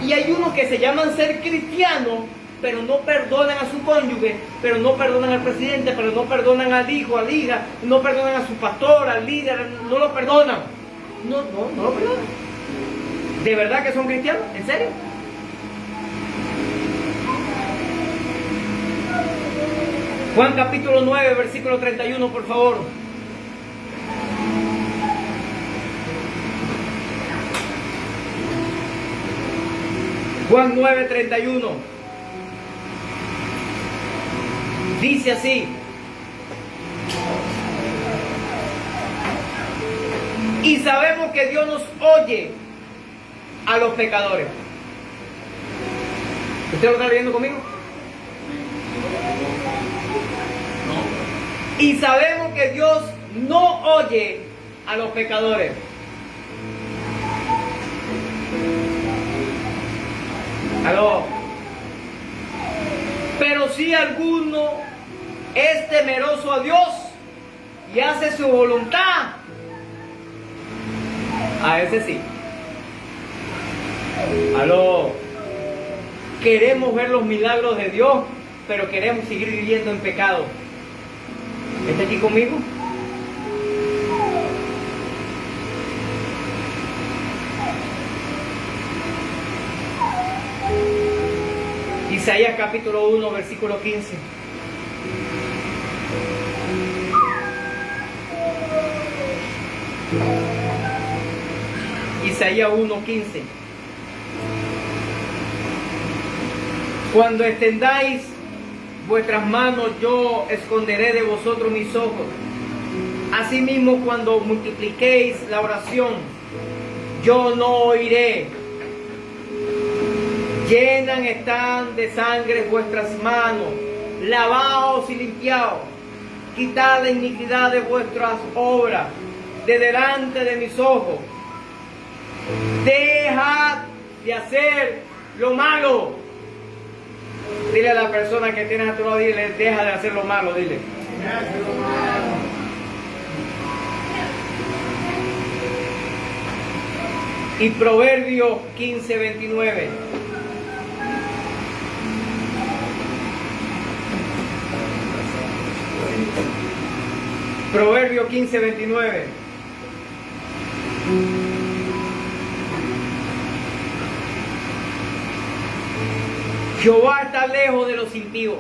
Y hay unos que se llaman ser cristianos, pero no perdonan a su cónyuge, pero no perdonan al presidente, pero no perdonan al hijo, a la hija, no perdonan a su pastor, al líder, no lo perdonan. No lo perdonan. ¿De verdad que son cristianos? ¿En serio? Juan capítulo 9, versículo 31, por favor. Juan 9, 31. Dice así. Y sabemos que Dios nos oye a los pecadores. ¿Usted lo está leyendo conmigo? Y sabemos que Dios no oye a los pecadores. ¿Aló? Pero si alguno es temeroso a Dios y hace su voluntad, a ese sí. ¿Aló? Queremos ver los milagros de Dios, pero queremos seguir viviendo en pecado. ¿Está aquí conmigo? Isaías capítulo 1, versículo 15. Isaías 1, 15. Cuando extendáis vuestras manos, yo esconderé de vosotros mis ojos. Asimismo, cuando multipliquéis la oración, yo no oiré. Llenas están de sangre vuestras manos, lavaos y limpiaos, quitad la iniquidad de vuestras obras, de delante de mis ojos. Deja de hacer lo malo. Dile a la persona que tienes a tu lado, dile, deja de hacer lo malo, dile. Y Proverbios 15:29. Proverbios 15:29. Jehová está lejos de los impíos,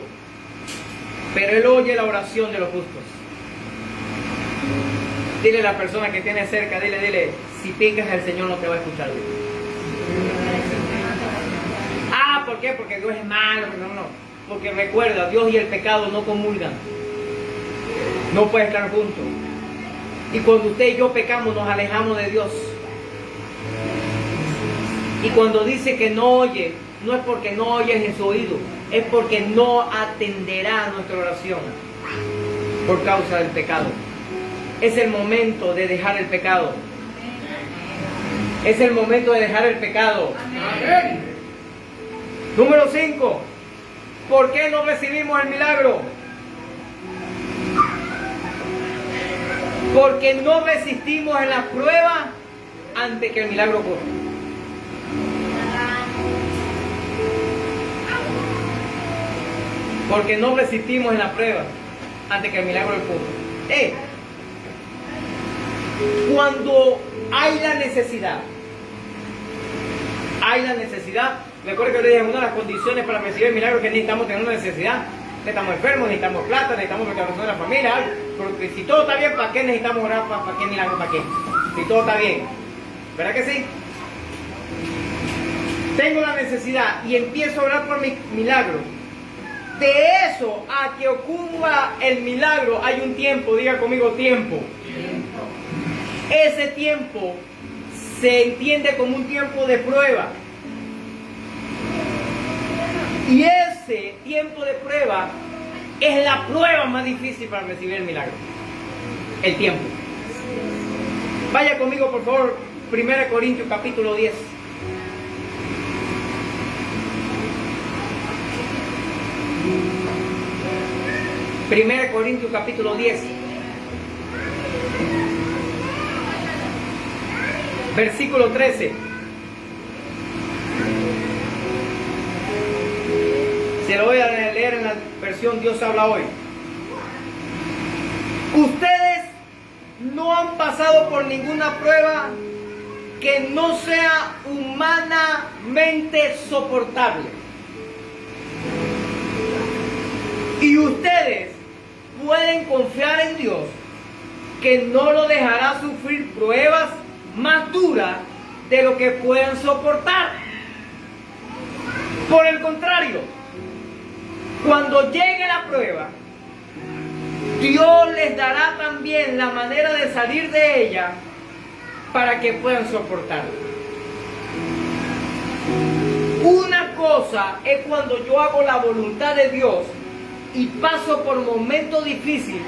pero Él oye la oración de los justos. Dile a la persona que tiene cerca, dile, si picas el Señor no te va a escuchar. Ah, ¿por qué? Porque Dios es malo. No. Porque recuerda, Dios y el pecado no comulgan. No pueden estar juntos. Y cuando usted y yo pecamos, nos alejamos de Dios. Y cuando dice que no oye, no es porque no oyes en su oído, es porque no atenderá a nuestra oración por causa del pecado. Es el momento de dejar el pecado. Es el momento de dejar el pecado. Amén. Número 5. ¿Por qué no recibimos el milagro? Porque no resistimos en la prueba antes que el milagro ocurra. Porque no resistimos en la prueba antes que el milagro ocurra. Cuando hay la necesidad, recuerda que le dije, una de las condiciones para recibir el milagro es que necesitamos tener una necesidad. Estamos enfermos, necesitamos plata, necesitamos restauración de la familia, algo. Porque si todo está bien, ¿para qué necesitamos orar? ¿Para qué milagro? ¿Para qué? Si todo está bien. ¿Verdad que sí? Tengo la necesidad y empiezo a orar por mi milagro. De eso a que ocurra el milagro hay un tiempo, diga conmigo tiempo. Ese tiempo se entiende como un tiempo de prueba. Y ese tiempo de prueba es la prueba más difícil para recibir el milagro. El tiempo. Vaya conmigo por favor, 1 Corintios capítulo 10. Primera Corintios capítulo 10. Versículo 13. Se lo voy a leer en la versión Dios habla hoy. Ustedes no han pasado por ninguna prueba que no sea humanamente soportable. Y ustedes pueden confiar en Dios, que no lo dejará sufrir pruebas más duras de lo que puedan soportar. Por el contrario, cuando llegue la prueba, Dios les dará también la manera de salir de ella para que puedan soportarla. Una cosa es cuando yo hago la voluntad de Dios y paso por momentos difíciles.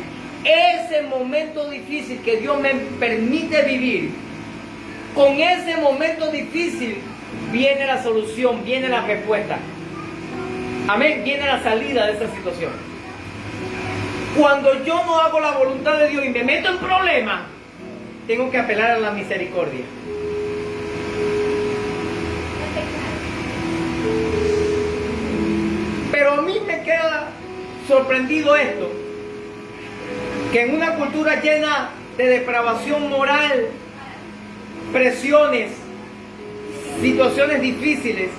Ese momento difícil que Dios me permite vivir, con ese momento difícil viene la solución, viene la respuesta. Amén, viene la salida de esa situación. Cuando yo no hago la voluntad de Dios y me meto en problemas, tengo que apelar a la misericordia. Pero a mí me queda sorprendido esto, que en una cultura llena de depravación moral, presiones, situaciones difíciles,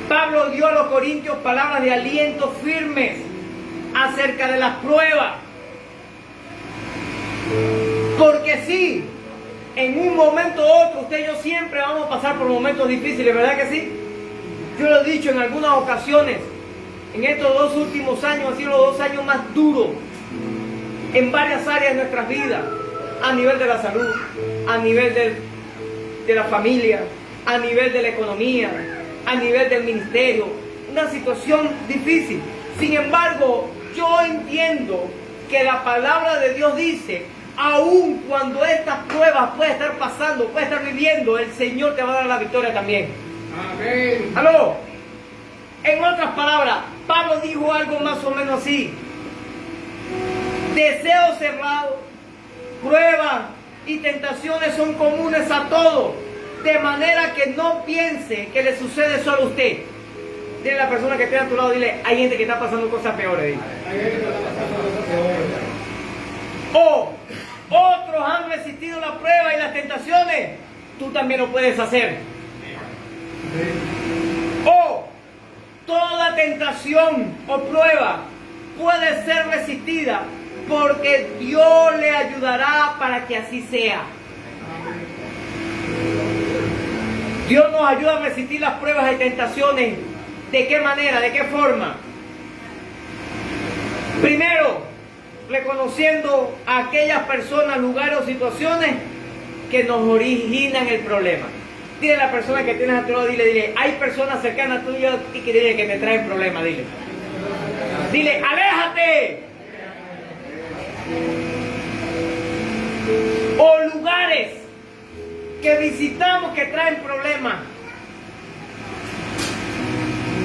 Pablo dio a los corintios palabras de aliento firmes acerca de las pruebas. Porque sí, en un momento u otro, usted y yo siempre vamos a pasar por momentos difíciles, ¿verdad que sí? Yo lo he dicho en algunas ocasiones, en estos 2 últimos años han sido los 2 años más duros en varias áreas de nuestras vidas, a nivel de la salud, a nivel de la familia, a nivel de la economía, a nivel del ministerio, una situación difícil. Sin embargo, yo entiendo que la palabra de Dios dice aun cuando estas pruebas puede estar pasando, puede estar viviendo, el Señor te va a dar la victoria también. Amén. ¿Aló? En otras palabras, Pablo dijo algo más o menos así: deseos cerrados, pruebas y tentaciones son comunes a todos, de manera que no piense que le sucede solo a usted. Dile a la persona que tiene a tu lado, dile, hay gente que está pasando cosas peores. Dile. Hay gente que está pasando cosas peores. O otros han resistido la prueba y las tentaciones, tú también lo puedes hacer. O toda tentación o prueba puede ser resistida porque Dios le ayudará para que así sea. Dios nos ayuda a resistir las pruebas y tentaciones. ¿De qué manera? ¿De qué forma? Primero, reconociendo a aquellas personas, lugares o situaciones que nos originan el problema. Dile a la persona que tienes a tu lado, dile, hay personas cercanas a tuya y que te traen problemas, dile. Dile, aléjate. O lugares que visitamos que traen problemas.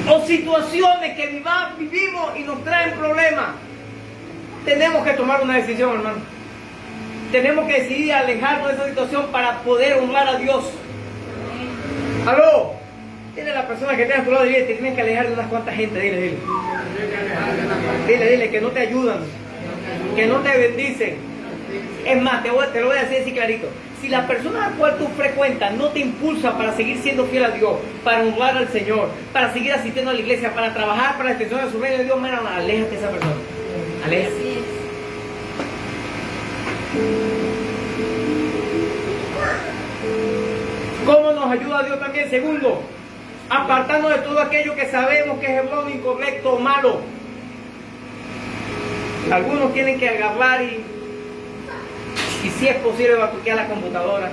O situaciones que vivimos y nos traen problemas. Tenemos que tomar una decisión, hermano. Tenemos que decidir alejarnos de esa situación para poder honrar a Dios. Aló, dile a la persona que tiene a tu lado, dile, te tienes que alejar de unas cuantas gente, dile. Dile que no te ayudan, que no te bendicen. Es más, te lo voy a decir así clarito. Si la persona a la cual tú frecuentas no te impulsa para seguir siendo fiel a Dios, para honrar al Señor, para seguir asistiendo a la iglesia, para trabajar para la extensión de su reino de Dios, mira, aléjate de esa persona. Aléjate. ¿Cómo nos ayuda Dios también? Segundo, apartarnos de todo aquello que sabemos que es erróneo, incorrecto o malo. Algunos tienen que agarrar y si es posible batuquear la computadora.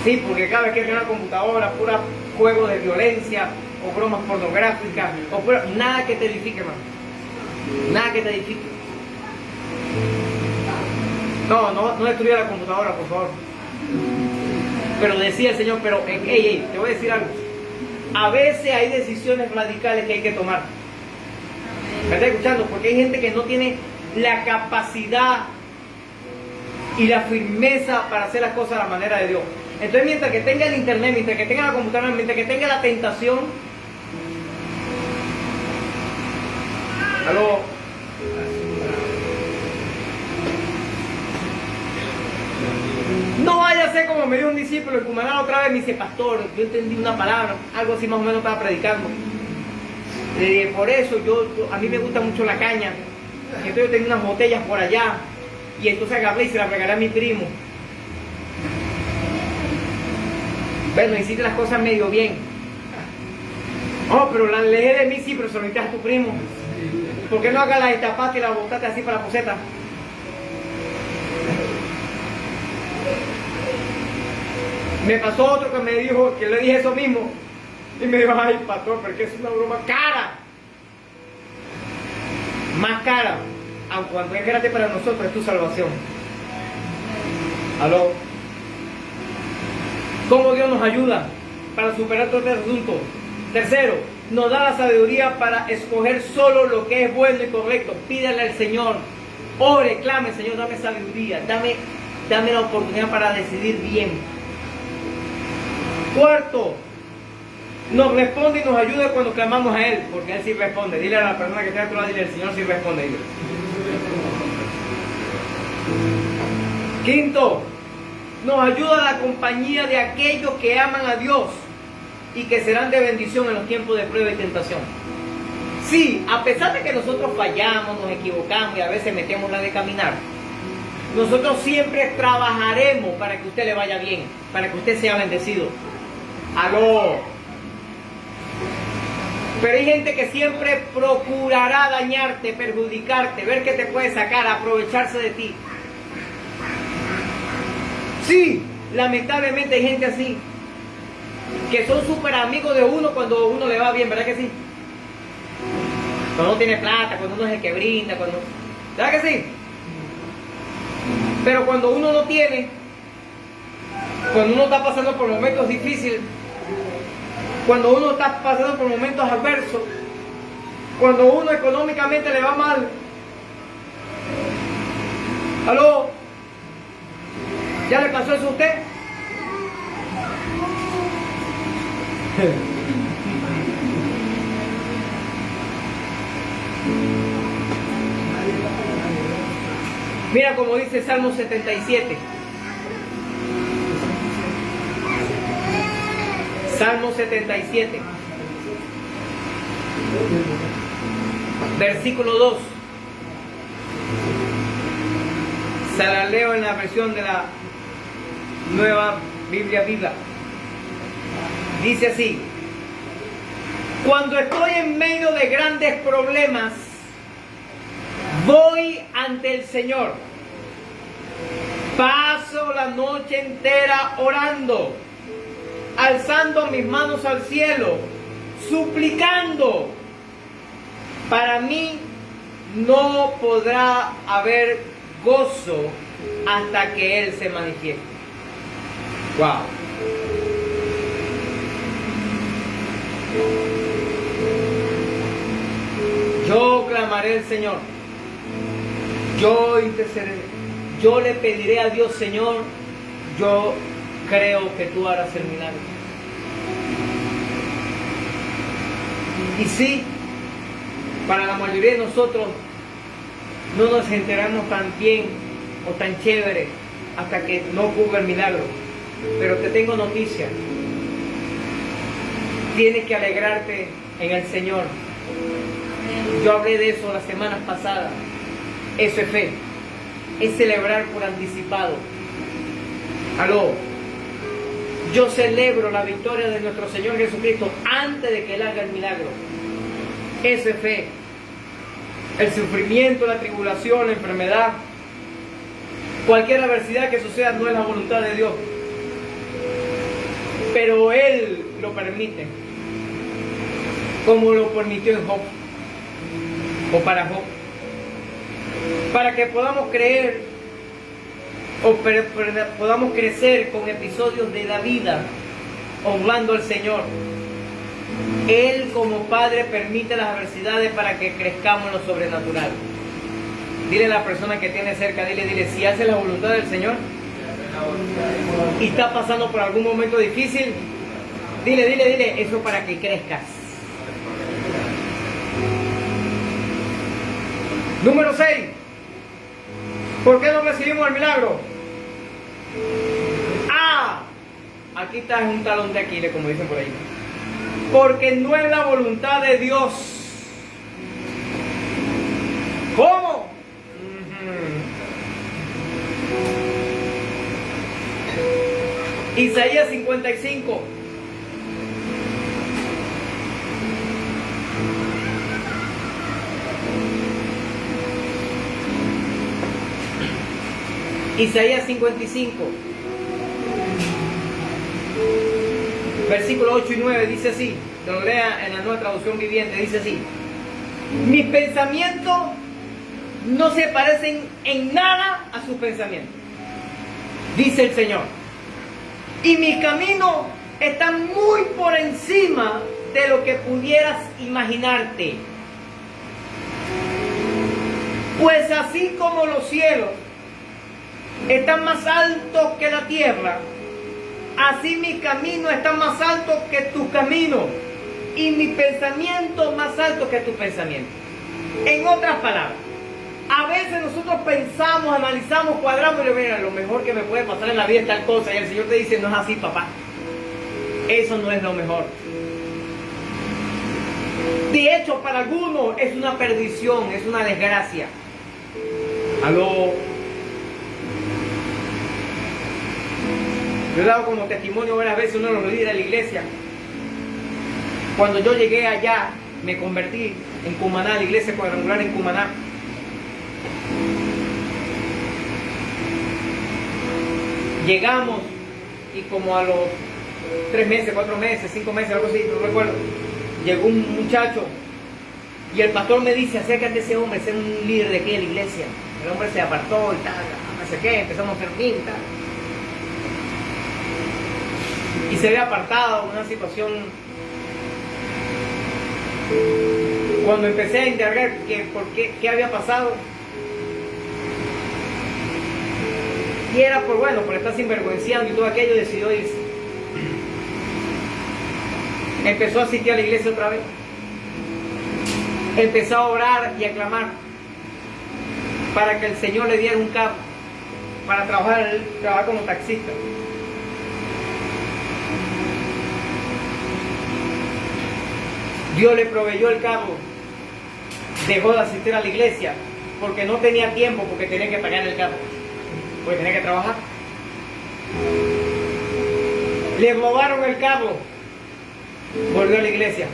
Sí, porque cada vez que hay una computadora, pura juegos de violencia o bromas pornográficas, nada que te edifique, hermano. Nada que te edifique. No destruya la computadora, por favor. Pero decía el Señor, pero te voy a decir algo. A veces hay decisiones radicales que hay que tomar. ¿Me estás escuchando? Porque hay gente que no tiene la capacidad y la firmeza para hacer las cosas a la manera de Dios. Entonces, mientras que tenga el internet, mientras que tenga la computadora, mientras que tenga la tentación, aló, no vaya a ser como me dijo un discípulo, el cumanal otra vez me dice, pastor, yo entendí una palabra, algo así más o menos estaba predicando. Le dije, por eso a mí me gusta mucho la caña. Entonces yo tenía unas botellas por allá. Y entonces agarré y se las regalé a mi primo. Bueno, hiciste las cosas medio bien. Oh, pero la alejé de mí, sí, pero se lo diste a tu primo. ¿Por qué no hagas la destapaste y la botaste así para la poseta? Me pasó otro que me dijo, que le dije eso mismo. Y me dijo, ay, pastor, porque es una broma cara. Más cara, aunque cuando es gratis para nosotros, es tu salvación. ¿Aló? ¿Cómo Dios nos ayuda para superar todo este asunto? Tercero, nos da la sabiduría para escoger solo lo que es bueno y correcto. Pídale al Señor. Ore, clame, Señor, dame sabiduría. Dame la oportunidad para decidir bien. Cuarto, nos responde y nos ayuda cuando clamamos a Él, porque Él sí responde. Dile a la persona que está a tu lado, dile, el Señor sí responde. Dile. Quinto, nos ayuda la compañía de aquellos que aman a Dios y que serán de bendición en los tiempos de prueba y tentación. Sí, a pesar de que nosotros fallamos, nos equivocamos y a veces metemos la de caminar, nosotros siempre trabajaremos para que a usted le vaya bien, para que usted sea bendecido. ¡Aló! Pero hay gente que siempre procurará dañarte, perjudicarte, ver qué te puede sacar, aprovecharse de ti. Sí, lamentablemente hay gente así, que son súper amigos de uno cuando uno le va bien, ¿verdad que sí? Cuando uno tiene plata, cuando uno es el que brinda, ¿verdad que sí? Pero cuando uno no tiene, cuando uno está pasando por momentos difíciles, cuando uno está pasando por momentos adversos, cuando uno económicamente le va mal, ¿aló? ¿Ya le pasó eso a usted? Mira como dice Salmo 77. Salmo 77. Versículo 2. Se la leo en la versión de la Nueva Biblia Viva. Dice así: cuando estoy en medio de grandes problemas, voy ante el Señor. Paso la noche entera orando, alzando mis manos al cielo, suplicando. Para mí no podrá haber gozo hasta que Él se manifieste. Wow. Yo clamaré al Señor, yo intercederé, yo le pediré a Dios: Señor, yo creo que tú harás el milagro. Y sí, para la mayoría de nosotros no nos enteramos tan bien o tan chévere hasta que no ocurra el milagro. Pero te tengo noticia: tienes que alegrarte en el Señor. Yo hablé de eso las semanas pasadas. Eso es fe, es celebrar por anticipado. Aló, yo celebro la victoria de nuestro Señor Jesucristo antes de que Él haga el milagro. Eso es fe. El sufrimiento, la tribulación, la enfermedad, cualquier adversidad que suceda no es la voluntad de Dios, pero Él lo permite, como lo permitió en Job, o para Job, para que podamos creer o podamos crecer con episodios de la vida honrando al Señor. Él como Padre permite las adversidades para que crezcamos en lo sobrenatural. Dile a la persona que tiene cerca, dile, si hace la voluntad del Señor y está pasando por algún momento difícil, dile, eso para que crezcas. Número 6. ¿Por qué no recibimos el milagro? Aquí está un talón de Aquiles, como dicen por ahí. Porque no es la voluntad de Dios. ¿Cómo? Isaías 55. Isaías 55, versículos 8 y 9 dice así, lo lea en la Nueva Traducción Viviente, dice así: mis pensamientos no se parecen en nada a sus pensamientos, dice el Señor, y mis caminos están muy por encima de lo que pudieras imaginarte. Pues así como los cielos están más altos que la tierra, así mis caminos están más altos que tus caminos, y mis pensamientos más altos que tus pensamientos. En otras palabras, a veces nosotros pensamos, analizamos, cuadramos y le mira, lo mejor que me puede pasar en la vida es tal cosa, y el Señor te dice: no es así, papá, eso no es lo mejor. De hecho, para algunos es una perdición, es una desgracia. Aló. Yo he dado como testimonio varias veces uno de los líderes de la iglesia. Cuando yo llegué allá, me convertí en Cumaná, la iglesia cuadrangular en Cumaná. Llegamos y como a los 3 meses, 4 meses, 5 meses, algo así, no recuerdo, llegó un muchacho Y el pastor me dice, acércate a ese hombre, ese es un líder de aquí de la iglesia. El hombre se apartó y tal, no sé qué, empezamos a hacer bien y tal. Y se ve apartado en una situación. Cuando empecé a indagar qué había pasado, y era por estar sinvergüenciando y todo aquello, decidió irse. Empezó a asistir a la iglesia otra vez. Empezó a orar y a clamar para que el Señor le diera un carro para trabajar como taxista. Dios le proveyó el carro. Dejó de asistir a la iglesia porque no tenía tiempo, porque tenía que pagar el carro, porque tenía que trabajar. Le robaron el carro. Volvió a la iglesia.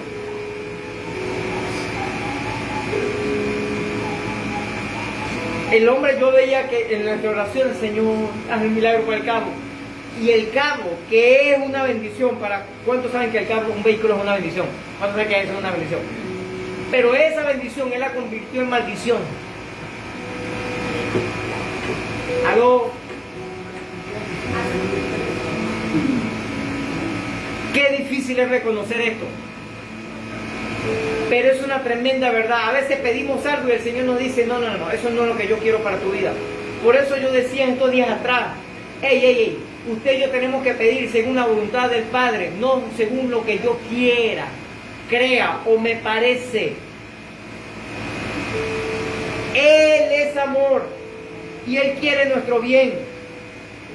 El hombre, yo veía que en nuestra oración el Señor hace el milagro con el carro. Y el carro, que es una bendición para... ¿Cuántos saben que el carro, un vehículo es una bendición? ¿Cuántos saben que eso es una bendición? Pero esa bendición Él la convirtió en maldición. ¿Aló? Qué difícil es reconocer esto. Pero es una tremenda verdad. A veces pedimos algo y el Señor nos dice, no, eso no es lo que yo quiero para tu vida. Por eso yo decía en estos días atrás, ey, usted y yo tenemos que pedir según la voluntad del Padre, no según lo que yo quiera, crea o me parece. Él es amor y Él quiere nuestro bien.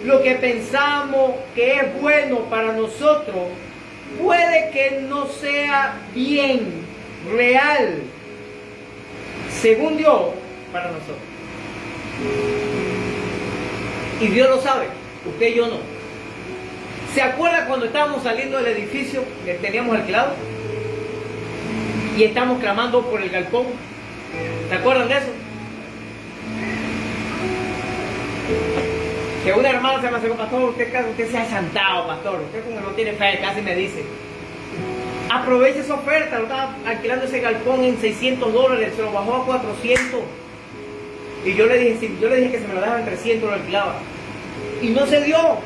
Lo que pensamos que es bueno para nosotros puede que no sea bien, real, según Dios, para nosotros. Y Dios lo sabe, usted y yo no. ¿Se acuerda cuando estábamos saliendo del edificio que teníamos alquilado? Y estamos clamando por el galpón. ¿Se acuerdan de eso? Que una hermana se me acercó, pastor, usted se ha santado, pastor. Usted como no tiene fe, casi me dice. Aproveche esa oferta, lo estaba alquilando ese galpón en $600, se lo bajó a 400. Y yo le dije que se me lo dejaban en 300, lo alquilaba. Y no se dio.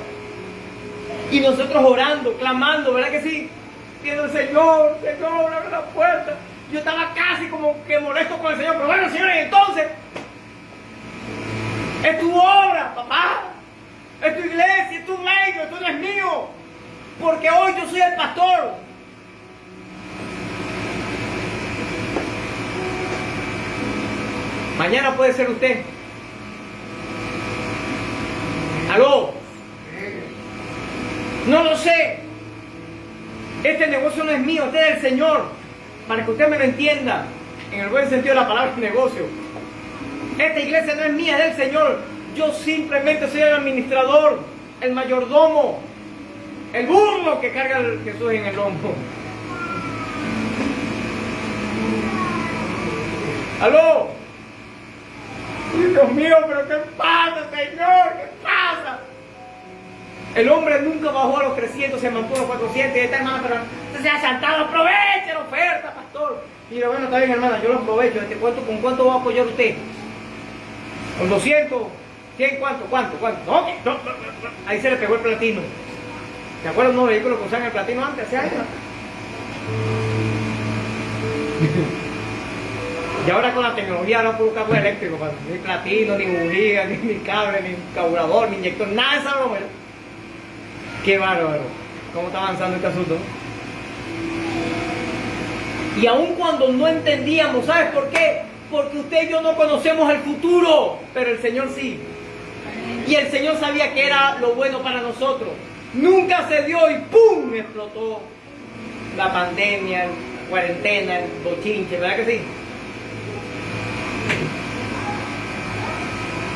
Y nosotros orando, clamando, ¿verdad que sí? Diciendo, Señor, abre la puerta. Yo estaba casi como que molesto con el Señor, pero bueno, señores, entonces, es tu obra, papá. Es tu iglesia, es tu reino, esto no es mío. Porque hoy yo soy el pastor. Mañana puede ser usted. ¿Aló? No lo sé. Este negocio no es mío, este es del Señor. Para que usted me lo entienda, en el buen sentido de la palabra negocio. Esta iglesia no es mía, es del Señor. Yo simplemente soy el administrador, el mayordomo, el burro que carga a Jesús en el lomo. ¿Aló? Dios mío, pero ¿qué pasa, Señor? ¿Qué pasa? El hombre nunca bajó a los 300, se mantuvo a los 400 y esta hermana, pero usted se ha saltado, aproveche la oferta, pastor. Y yo, bueno, está bien, hermana, yo lo aprovecho. ¿Con cuánto va a apoyar usted? ¿Con 200? ¿100? ¿Cuánto? No. Ahí se le pegó el platino. ¿Te acuerdas de unos vehículos que usaban el platino antes, hace años? Y ahora con la tecnología ahora puedo carro eléctrico, ni platino, ni bujía, ni cable, ni carburador, ni inyector, nada de esa broma. Qué bárbaro, cómo está avanzando este asunto. Y aun cuando no entendíamos, ¿sabes por qué? Porque usted y yo no conocemos el futuro, pero el Señor sí. Y el Señor sabía que era lo bueno para nosotros. Nunca se dio y ¡pum! Explotó la pandemia, la cuarentena, el bochinche, ¿verdad que sí?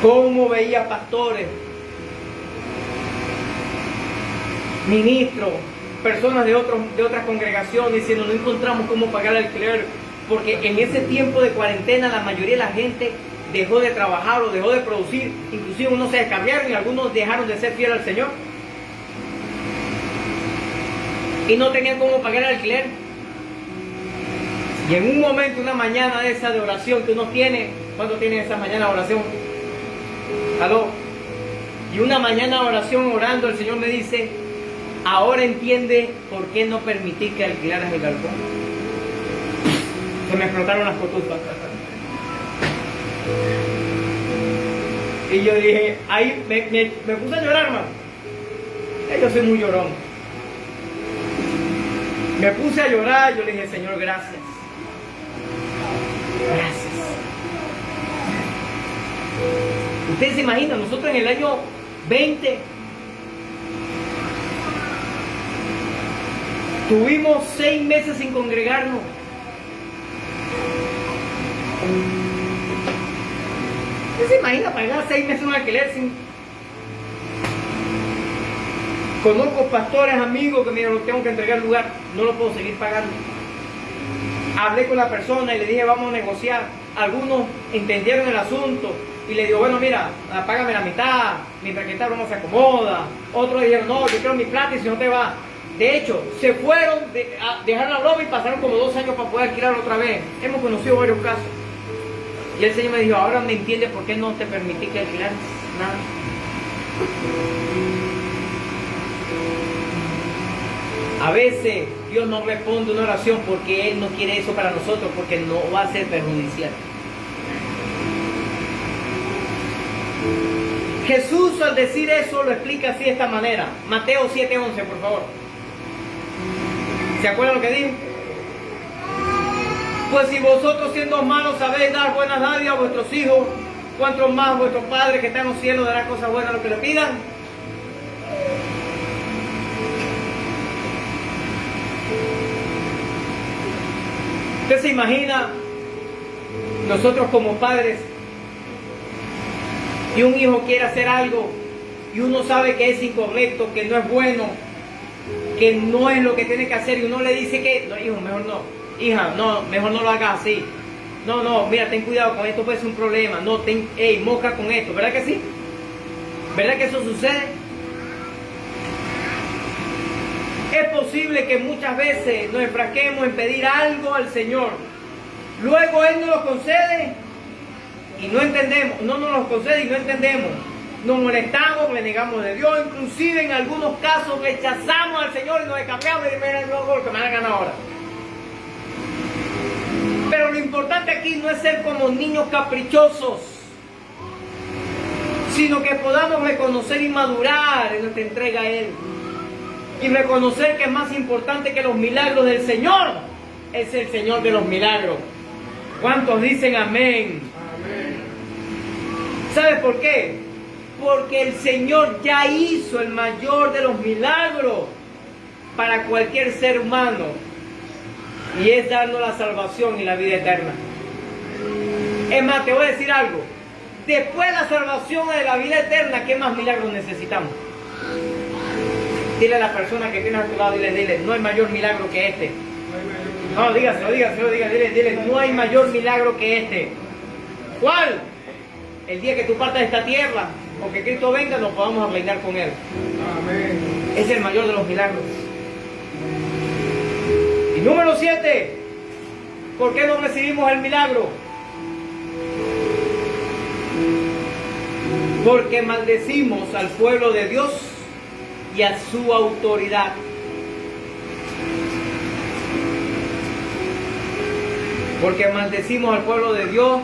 Cómo veía pastores, ministros, personas de otras congregaciones diciendo no encontramos cómo pagar el alquiler, porque en ese tiempo de cuarentena la mayoría de la gente dejó de trabajar o dejó de producir, inclusive unos se descarriaron y algunos dejaron de ser fieles al Señor y no tenían cómo pagar el alquiler. Y en un momento, una mañana de esa de oración que uno tiene, ¿cuánto tiene esa mañana de oración? ¿Aló? Y una mañana de oración orando, el Señor me dice, ahora entiende por qué no permití que alquilaras el galpón. Se me explotaron las cotufas. Y yo dije, ahí me puse a llorar, hermano. Yo soy muy llorón. Me puse a llorar, yo le dije, Señor, gracias. Gracias. Ustedes se imaginan, nosotros en el año 20 tuvimos 6 meses sin congregarnos. ¿Usted se imagina pagar 6 meses un alquiler sin? Conozco pastores, amigos que me dijeron, tengo que entregar el lugar, no lo puedo seguir pagando. Hablé con la persona y le dije, vamos a negociar. Algunos entendieron el asunto y le digo, bueno, mira, págame la mitad, mientras que esta broma se acomoda. Otros dijeron, no, yo quiero mi plata y si no te va. De hecho, se fueron, dejaron la broma y pasaron como 2 años para poder alquilar otra vez. Hemos conocido varios casos. Y el Señor me dijo, ahora me entiendes por qué no te permití que alquilaras nada. A veces Dios no responde una oración porque Él no quiere eso para nosotros, porque no va a ser perjudicial. Jesús al decir eso lo explica así de esta manera. Mateo 7:11, por favor. ¿Se acuerdan lo que dijo? Pues si vosotros siendo malos sabéis dar buenas dádivas a vuestros hijos, ¿cuánto más vuestro Padre que está en los cielos dará cosas buenas a los que le pidan? ¿Usted se imagina nosotros como padres y un hijo quiere hacer algo y uno sabe que es incorrecto, que no es bueno, que no es lo que tiene que hacer y uno le dice que, no, hijo, mejor no, hija, no, mejor no lo hagas así, no, mira, ten cuidado con esto, puede ser un problema, no, moca con esto, ¿verdad que sí? ¿Verdad que eso sucede? Es posible que muchas veces nos enfrasquemos en pedir algo al Señor. Luego Él nos lo concede y no entendemos. No nos lo concede y no entendemos. Nos molestamos, renegamos de Dios. Inclusive en algunos casos rechazamos al Señor y nos descargamos y decimos, no hago lo que me hagan ahora. Pero lo importante aquí no es ser como niños caprichosos, sino que podamos reconocer y madurar en nuestra entrega a Él. Y reconocer que es más importante que los milagros del Señor, es el Señor de los milagros. ¿Cuántos dicen amén? Amén. ¿Sabes por qué? Porque el Señor ya hizo el mayor de los milagros para cualquier ser humano, y es darnos la salvación y la vida eterna. Es más, te voy a decir algo. Después de la salvación y de la vida eterna, ¿qué más milagros necesitamos? Dile a la persona que tienes a tu lado, dile, no hay mayor milagro que este. No, dígaselo, dile, no hay mayor milagro que este. ¿Cuál? El día que tú partas de esta tierra, o que Cristo venga, nos podamos reinar con Él. Amén. Es el mayor de los milagros. Y número 7, ¿por qué no recibimos el milagro? Porque maldecimos al pueblo de Dios y a su autoridad. Porque maldecimos al pueblo de Dios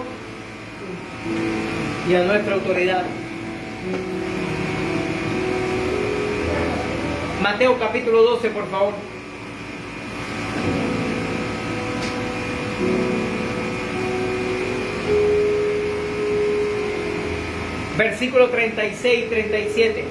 y a nuestra autoridad. Mateo capítulo 12, por favor. Versículo 36 y 37.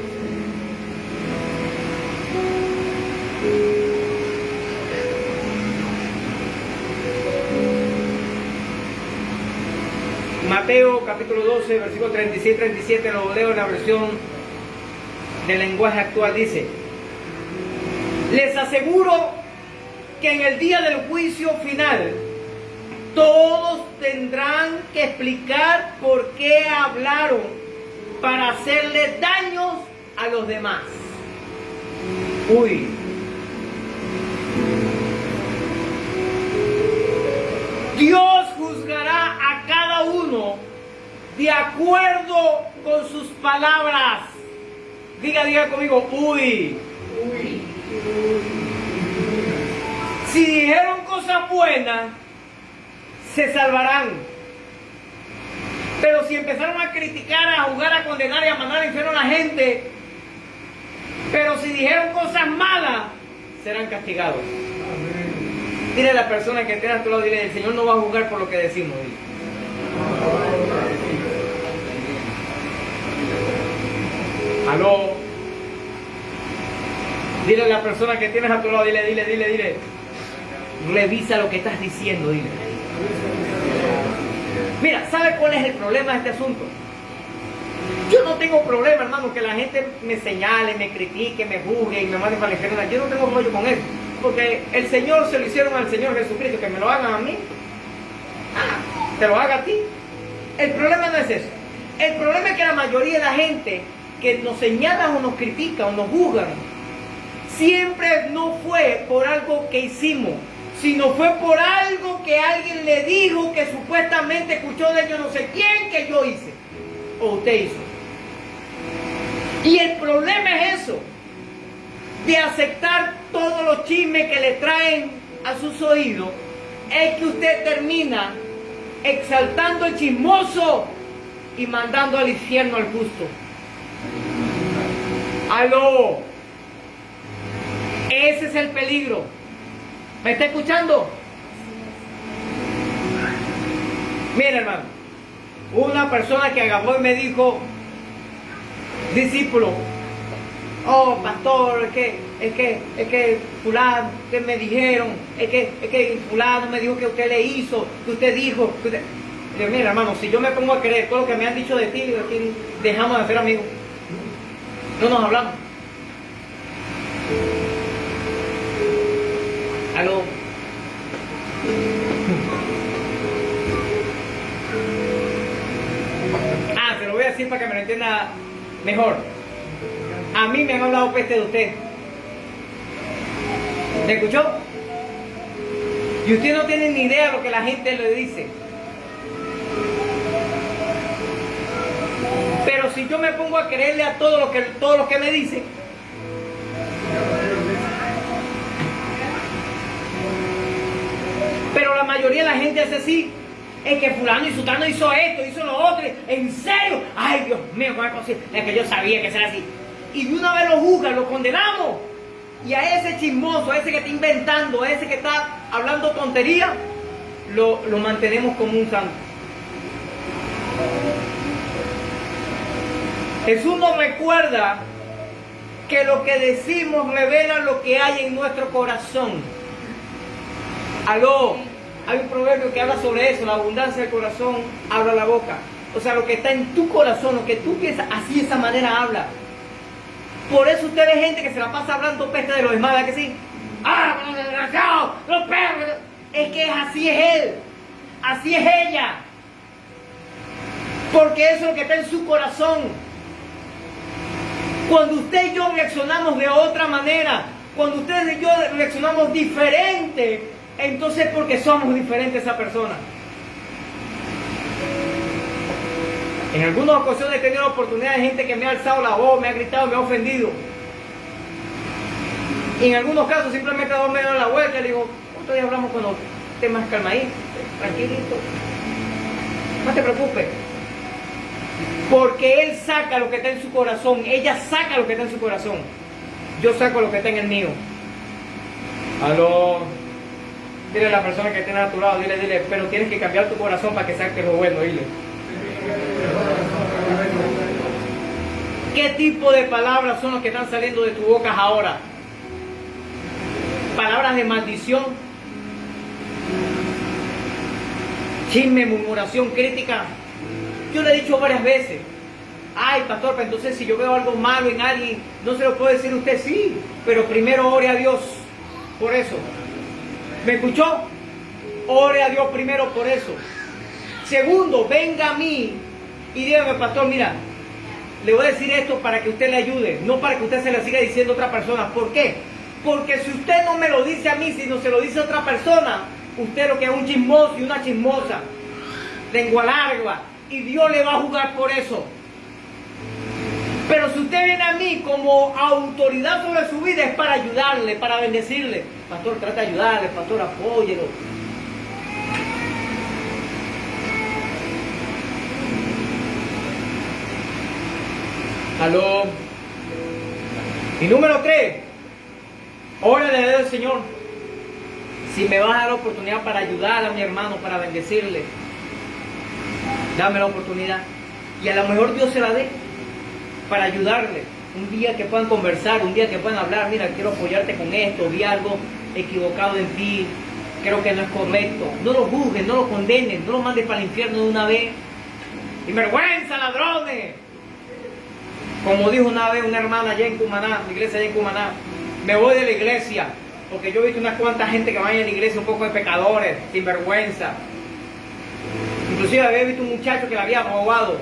Mateo capítulo 12, versículo 36 y 37, lo leo en la versión del lenguaje actual, dice: les aseguro que en el día del juicio final todos tendrán que explicar por qué hablaron para hacerle daños a los demás. Uy. cada uno de acuerdo con sus palabras. Diga conmigo, uy. Si dijeron cosas buenas, se salvarán. Pero si empezaron a criticar, a jugar, a condenar y a mandar al infierno a la gente, pero si dijeron cosas malas, serán castigados. Dile a la persona que tiene a tu lado, dile, el Señor no va a juzgar por lo que decimos. Dile. Aló. Dile a la persona que tienes a tu lado, dile. Revisa lo que estás diciendo, dile. Mira, ¿sabe cuál es el problema de este asunto? Yo no tengo problema, hermano, que la gente me señale, me critique, me juzgue y me mande para el infierno. Yo no tengo rollo con eso. Porque el Señor se lo hicieron al Señor Jesucristo, que me lo hagan a mí. Te lo haga a ti. El problema no es eso. El problema es que la mayoría de la gente que nos señala o nos critica o nos juzgan, siempre no fue por algo que hicimos, sino fue por algo que alguien le dijo que supuestamente escuchó de yo no sé quién que yo hice o usted hizo. Y el problema es eso, de aceptar todos los chismes que le traen a sus oídos, es que usted termina exaltando al chismoso y mandando al infierno al justo. ¡Aló! Ese es el peligro. ¿Me está escuchando? Mira, hermano, una persona que agarró y me dijo, discípulo, oh, pastor, es que fulano, que me dijeron, es que fulano me dijo que usted le hizo, que usted dijo, que usted... Digo, mira, hermano, si yo me pongo a creer todo lo que me han dicho de ti, dejamos de ser amigos. No nos hablamos. Aló. Se lo voy a decir para que me lo entienda mejor. A mí me han hablado peste de usted. ¿Me escuchó? Y usted no tiene ni idea de lo que la gente le dice. Pero si yo me pongo a creerle a todo lo que me dicen, pero la mayoría de la gente hace así, es que fulano y sutano hizo esto, hizo lo otro, en serio, ay Dios mío, ¿cómo es posible? Es que yo sabía que era así. Y de una vez lo juzgan, lo condenamos. Y a ese chismoso, a ese que está inventando, a ese que está hablando tontería, lo mantenemos como un santo. Jesús nos recuerda que lo que decimos revela lo que hay en nuestro corazón. Aló, hay un proverbio que habla sobre eso, la abundancia del corazón habla la boca. O sea, lo que está en tu corazón, lo que tú piensas, así de esa manera habla. Por eso usted ve gente que se la pasa hablando peste de los demás, ¿verdad que sí? ¡Ah, los desgraciados! ¡Los perros! Es que así es él, así es ella. Porque eso es lo que está en su corazón. Cuando usted y yo reaccionamos de otra manera, cuando usted y yo reaccionamos diferente, entonces porque somos diferentes a esa persona. En algunas ocasiones he tenido la oportunidad de gente que me ha alzado la voz, me ha gritado, me ha ofendido. Y en algunos casos simplemente he dado medio la vuelta y le digo, otro día hablamos cuando esté más calmadito, tranquilito. No te preocupes. Porque él saca lo que está en su corazón, ella saca lo que está en su corazón. Yo saco lo que está en el mío. Aló. Dile a la persona que tiene a tu lado, dile, pero tienes que cambiar tu corazón para que saques lo bueno, dile. ¿Qué tipo de palabras son las que están saliendo de tu boca ahora? Palabras de maldición, chisme, murmuración, crítica. Yo le he dicho varias veces, ay pastor, pero entonces si yo veo algo malo en alguien, no se lo puede decir usted, sí, pero primero ore a Dios por eso. ¿Me escuchó? Ore a Dios primero por eso. Segundo, venga a mí y dígame, pastor, mira, le voy a decir esto para que usted le ayude, no para que usted se lo siga diciendo a otra persona. ¿Por qué? Porque si usted no me lo dice a mí, sino se lo dice a otra persona, usted lo que es un chismoso y una chismosa. lengua larga, y Dios le va a juzgar por eso. Pero si usted viene a mí como autoridad sobre su vida, es para ayudarle, para bendecirle. Pastor, trata de ayudarle, pastor, apóyelo. Aló. Y número 3, órale al Señor. Si me vas a dar la oportunidad para ayudar a mi hermano, para bendecirle, dame la oportunidad. Y a lo mejor Dios se la dé para ayudarle. Un día que puedan conversar, un día que puedan hablar, mira, quiero apoyarte con esto, vi algo equivocado en ti, creo que no es correcto. No lo juzguen, no lo condenen, no lo mandes para el infierno de una vez. ¡Y vergüenza, ladrones! Como dijo una vez una hermana allá en Cumaná, mi iglesia allá en Cumaná, me voy de la iglesia, porque yo he visto unas cuantas gente que van a la iglesia un poco de pecadores, sin vergüenza. Inclusive había visto un muchacho que la había robado.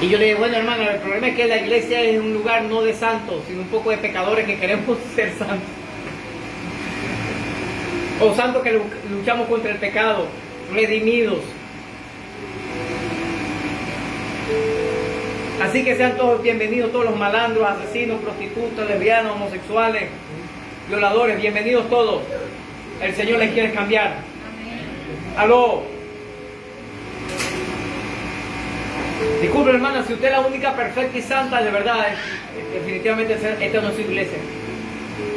Y yo le dije, bueno hermano, el problema es que la iglesia es un lugar no de santos, sino un poco de pecadores que queremos ser santos. O santos que luchamos contra el pecado, redimidos. Así que sean todos bienvenidos, todos los malandros, asesinos, prostitutas, lesbianas, homosexuales, violadores, bienvenidos todos. El Señor les quiere cambiar. Amén. Aló. Disculpe hermana, si usted es la única perfecta y santa, de verdad, definitivamente esta no es su iglesia.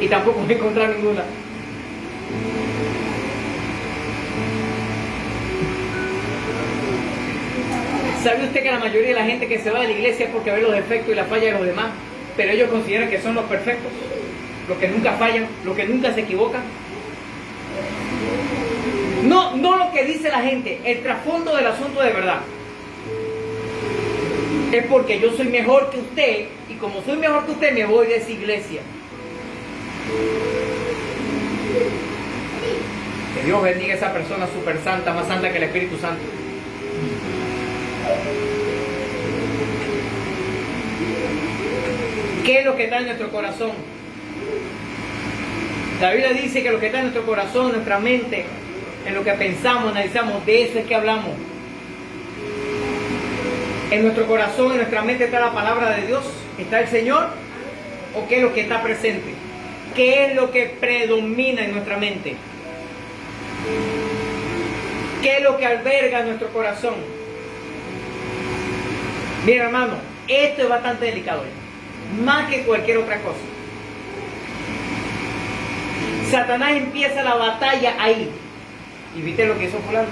Y tampoco voy a encontrar ninguna. ¿Sabe usted que la mayoría de la gente que se va de la iglesia es porque ve los defectos y las fallas de los demás? Pero ellos consideran que son los perfectos, los que nunca fallan, los que nunca se equivocan. No lo que dice la gente, el trasfondo del asunto de verdad. Es porque yo soy mejor que usted, y como soy mejor que usted, me voy de esa iglesia. Que Dios bendiga a esa persona súper santa, más santa que el Espíritu Santo. ¿Qué es lo que está en nuestro corazón? La Biblia dice que lo que está en nuestro corazón, nuestra mente, en lo que pensamos, analizamos, de eso es que hablamos. En nuestro corazón, en nuestra mente está la palabra de Dios, está el Señor, ¿o qué es lo que está presente? ¿Qué es lo que predomina en nuestra mente? ¿Qué es lo que alberga nuestro corazón? Mira hermano, esto es bastante delicado, más que cualquier otra cosa. Satanás empieza la batalla ahí. Y viste lo que hizo fulano,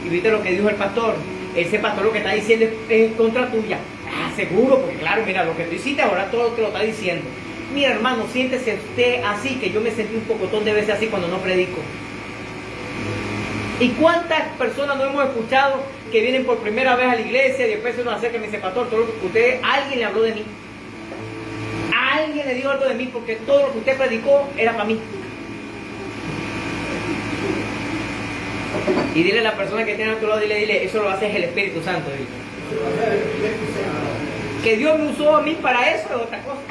y viste lo que dijo el pastor. Ese pastor lo que está diciendo es contra tuya. Ah, seguro, porque claro, mira, lo que tú hiciste ahora todo te lo está diciendo. Mira hermano, siéntese usted así, que yo me sentí un pocotón de veces así cuando no predico. ¿Y cuántas personas no hemos escuchado que vienen por primera vez a la iglesia y después se nos acerca y me dice, pastor, todo lo que usted, alguien le habló de mí? Alguien le dijo algo de mí porque todo lo que usted predicó era para mí. Y dile a la persona que tiene a tu lado, dile, eso lo hace el Espíritu Santo. Dile. Que Dios me usó a mí para eso es otra cosa.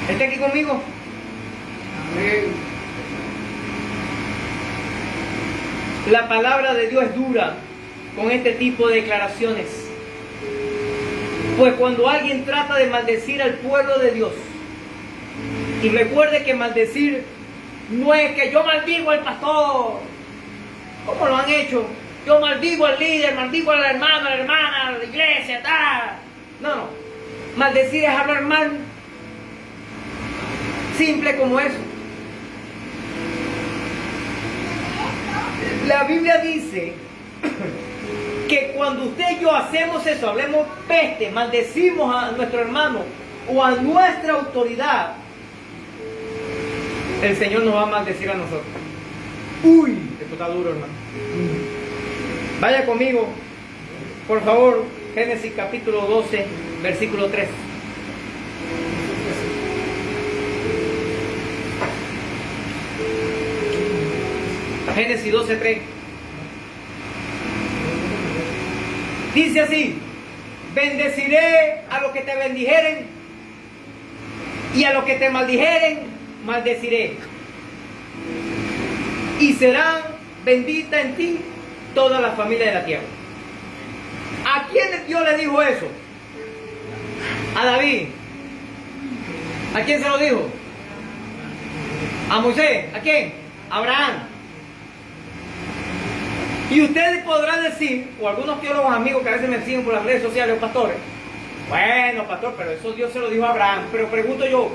¿Está aquí conmigo? Amén. La palabra de Dios es dura con este tipo de declaraciones. Pues cuando alguien trata de maldecir al pueblo de Dios, y recuerde que maldecir no es que yo maldigo al pastor, como lo han hecho, yo maldigo al líder, maldigo al hermano, a la hermana, a la iglesia, tal. No, maldecir es hablar mal, simple como eso. La Biblia dice que cuando usted y yo hacemos eso, hablemos peste, maldecimos a nuestro hermano o a nuestra autoridad, el Señor nos va a maldecir a nosotros. Uy, esto está duro, hermano. Vaya conmigo, por favor, Génesis capítulo 12, versículo 3. Génesis 12:3. Dice así: bendeciré a los que te bendijeren y a los que te maldijeren, maldeciré. y serán benditas en ti todas las familias de la tierra. ¿A quién Dios le dijo eso? A David. ¿A quién se lo dijo? A Moisés. ¿A quién? A Abraham. Y ustedes podrán decir, o algunos teólogos amigos que a veces me siguen por las redes sociales, o pastores, bueno, pastor, pero eso Dios se lo dijo a Abraham. Pero pregunto yo,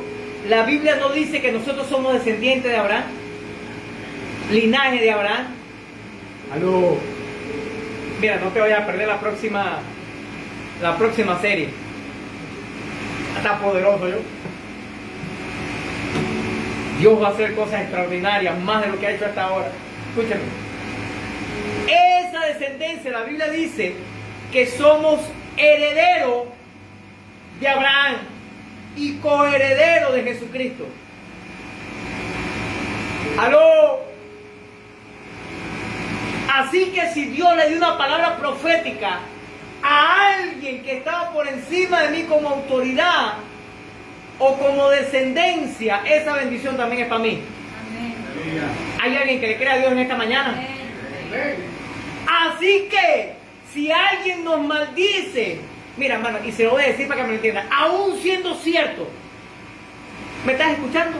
¿la Biblia no dice que nosotros somos descendientes de Abraham? ¿Linaje de Abraham? Aló. Mira, no te vayas a perder la próxima serie. Está poderoso yo. Dios va a hacer cosas extraordinarias, más de lo que ha hecho hasta ahora. Escúchame. Esa descendencia, la Biblia dice que somos herederos de Abraham y coherederos de Jesucristo. ¡Aló! Así que si Dios le dio una palabra profética a alguien que estaba por encima de mí como autoridad o como descendencia, esa bendición también es para mí. Amén. ¿Hay alguien que le crea a Dios en esta mañana? Amén. Así que si alguien nos maldice, mira hermano, y se lo voy a decir para que me lo entiendan, aún siendo cierto, ¿me estás escuchando?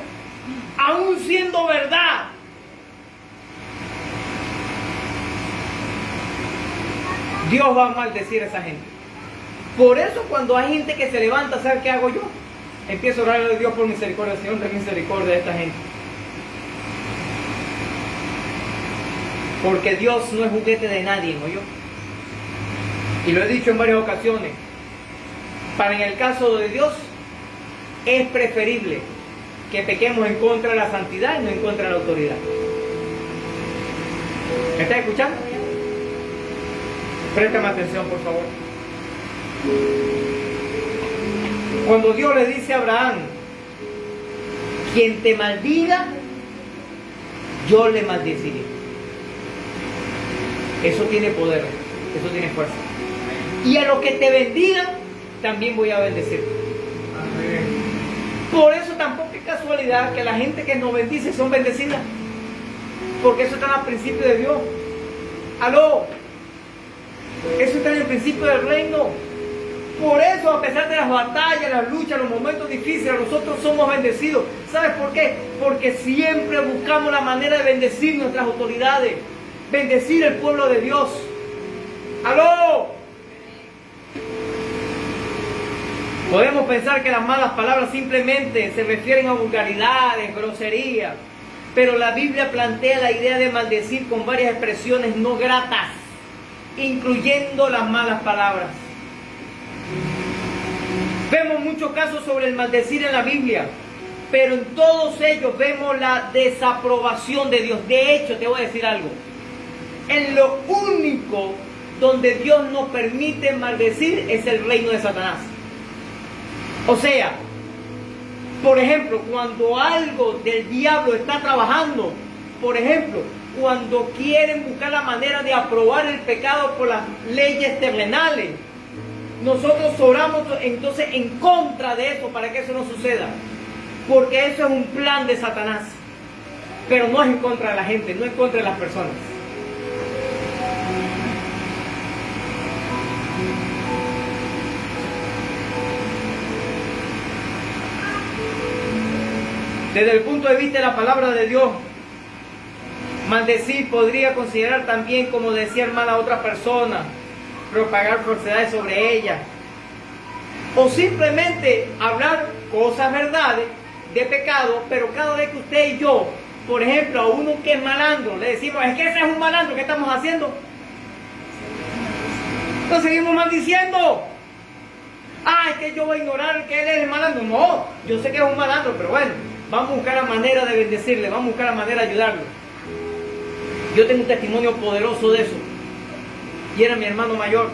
Aún siendo verdad, Dios va a maldecir a esa gente. Por eso cuando hay gente que se levanta, ¿sabe qué hago yo? Empiezo a orarle a Dios por misericordia. Señor, ten misericordia de esta gente. Porque Dios no es juguete de nadie, ¿no? Yo. Y lo he dicho en varias ocasiones. Para en el caso de Dios, es preferible que pequemos en contra de la santidad y no en contra de la autoridad. ¿Me estás escuchando? Préstame atención, por favor. Cuando Dios le dice a Abraham, quien te maldiga, yo le maldeciré. Eso tiene poder, eso tiene fuerza. Y a los que te bendigan, también voy a bendecir. Por eso tampoco es casualidad que la gente que nos bendice son bendecidas. Porque eso está en el principio de Dios. ¡Aló! Eso está en el principio del reino. Por eso, a pesar de las batallas, las luchas, los momentos difíciles, nosotros somos bendecidos. ¿Sabes por qué? Porque siempre buscamos la manera de bendecir nuestras autoridades, bendecir el pueblo de Dios. ¡Aló! Podemos pensar que las malas palabras simplemente se refieren a vulgaridades, groserías, pero la Biblia plantea la idea de maldecir con varias expresiones no gratas, incluyendo las malas palabras. Vemos muchos casos sobre el maldecir en la Biblia, pero en todos ellos vemos la desaprobación de Dios. De hecho, te voy a decir algo. En lo único donde Dios nos permite maldecir es el reino de Satanás. O sea, por ejemplo, cuando algo del diablo está trabajando, por ejemplo, cuando quieren buscar la manera de aprobar el pecado por las leyes terrenales, nosotros oramos entonces en contra de eso para que eso no suceda. Porque eso es un plan de Satanás. Pero no es en contra de la gente, no es en contra de las personas. Desde el punto de vista de la palabra de Dios, maldecir podría considerar también como decir mal a otra persona, propagar falsedades sobre ella, o simplemente hablar cosas, verdades, de pecado, pero cada vez que usted y yo, por ejemplo, a uno que es malandro, le decimos, es que ese es un malandro, ¿qué estamos haciendo? Lo seguimos maldiciendo. Es que yo voy a ignorar que él es el malandro. No, yo sé que es un malandro, pero bueno, vamos a buscar la manera de bendecirle, vamos a buscar la manera de ayudarlo. Yo tengo un testimonio poderoso de eso. Y era mi hermano mayor.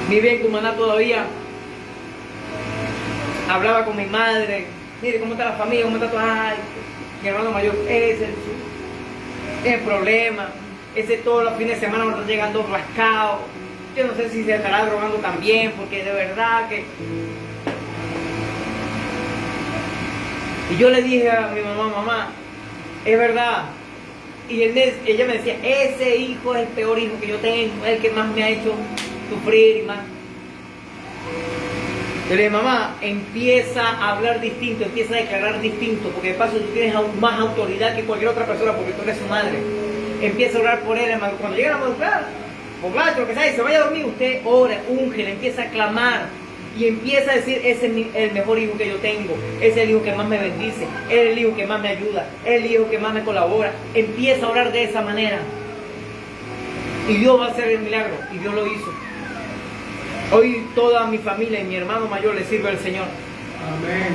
Vive en Cumaná todavía. Hablaba con mi madre. Mire, ¿cómo está la familia? ¿Cómo está todo? Ay, mi hermano mayor, ese es el problema. Ese todos los fines de semana nos está llegando rascado. Yo no sé si se estará drogando también, porque de verdad que... Y yo le dije a mi mamá, mamá, es verdad. Y ella me decía, ese hijo es el peor hijo que yo tengo, es el que más me ha hecho sufrir y más. Yo le dije, mamá, empieza a hablar distinto, empieza a declarar distinto, porque de paso tú tienes aún más autoridad que cualquier otra persona porque tú eres su madre. Empieza a orar por él, hermano. Cuando lleguen a madrugar, borracho, lo que sea, y se vaya a dormir, usted ora, unge, le empieza a clamar y empieza a decir, ese es el mejor hijo que yo tengo, ese es el hijo que más me bendice, es el hijo que más me ayuda, es el hijo que más me colabora. Empieza a orar de esa manera y Dios va a hacer el milagro, y Dios lo hizo. Hoy toda mi familia y mi hermano mayor le sirve al Señor. Amén.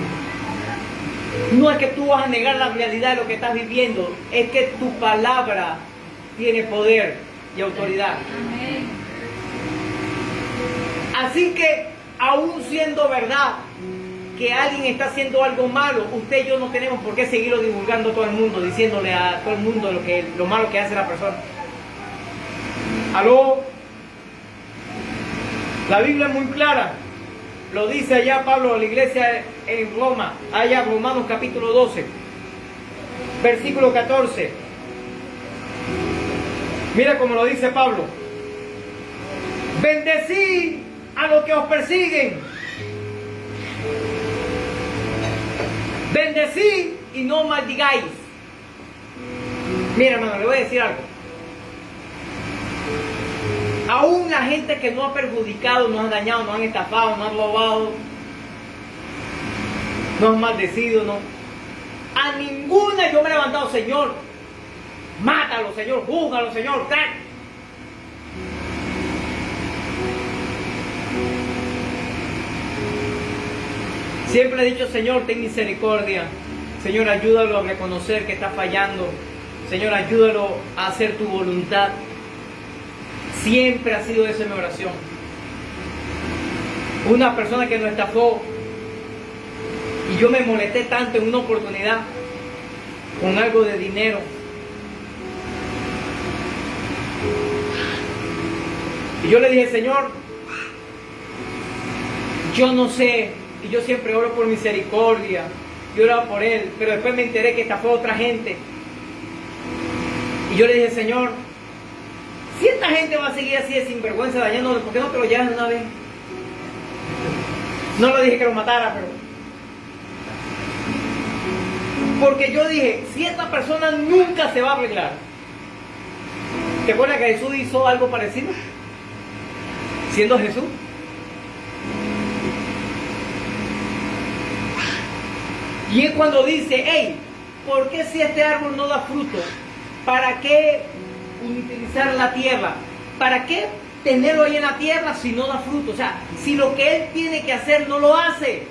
No es que tú vas a negar la realidad de lo que estás viviendo, es que tu palabra tiene poder y autoridad. Amén. Así que, aún siendo verdad que alguien está haciendo algo malo, usted y yo no tenemos por qué seguirlo divulgando a todo el mundo, diciéndole a todo el mundo lo malo que hace la persona. ¿Aló? La Biblia es muy clara. Lo dice allá Pablo a la iglesia en Roma, allá Romanos capítulo 12, versículo 14. Mira cómo lo dice Pablo. Bendecid a los que os persiguen. Bendecid y no maldigáis. Mira, hermano, le voy a decir algo. Aún la gente que nos ha perjudicado, nos ha dañado, nos han estafado, nos han robado, nos han maldecido, no. A ninguna yo me he levantado, Señor, mátalo, Señor, júzgalo, Señor, tal. Siempre he dicho, Señor, ten misericordia. Señor, ayúdalo a reconocer que está fallando. Señor, ayúdalo a hacer tu voluntad. Siempre ha sido esa mi oración. Una persona que nos estafó y yo me molesté tanto en una oportunidad con algo de dinero. Y yo le dije, Señor, yo no sé, y yo siempre oro por misericordia, yo oraba por él, pero después me enteré que estafó a otra gente. Y yo le dije, Señor, si esta gente va a seguir así de sinvergüenza dañándolo, ¿por qué no te lo llevas de una vez? No le dije que lo matara, pero... Porque yo dije, si esta persona nunca se va a arreglar. ¿Te acuerdas que Jesús hizo algo parecido? Siendo Jesús. Y es cuando dice, hey, ¿por qué si este árbol no da fruto? ¿Para qué utilizar la tierra? ¿Para qué tenerlo ahí en la tierra si no da fruto? O sea, si lo que él tiene que hacer no lo hace.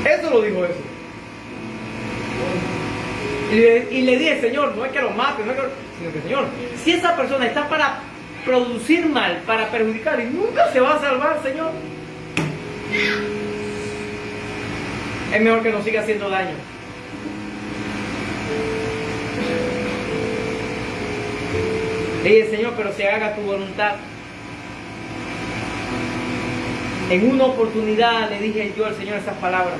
Eso lo dijo Jesús. Y le dije, Señor, no es que lo mate, no es que sino que, Señor, si esa persona está para producir mal, para perjudicar, y nunca se va a salvar, Señor, es mejor que nos siga haciendo daño. Le dije, Señor, pero se haga tu voluntad. En una oportunidad le dije yo al Señor esas palabras.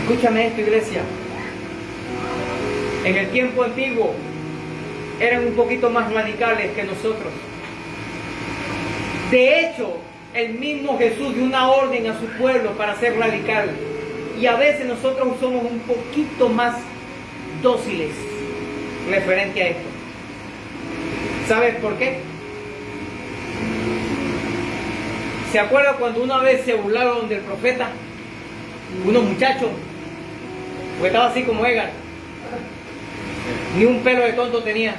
Escúchame esto, iglesia. En el tiempo antiguo eran un poquito más radicales que nosotros. De hecho, el mismo Jesús dio una orden a su pueblo para ser radical. Y a veces nosotros somos un poquito más dóciles referente a esto. ¿Sabes por qué? ¿Se acuerdan cuando una vez se burlaron del profeta? Unos muchachos, porque estaba así como Edgar, ni un pelo de tonto tenía.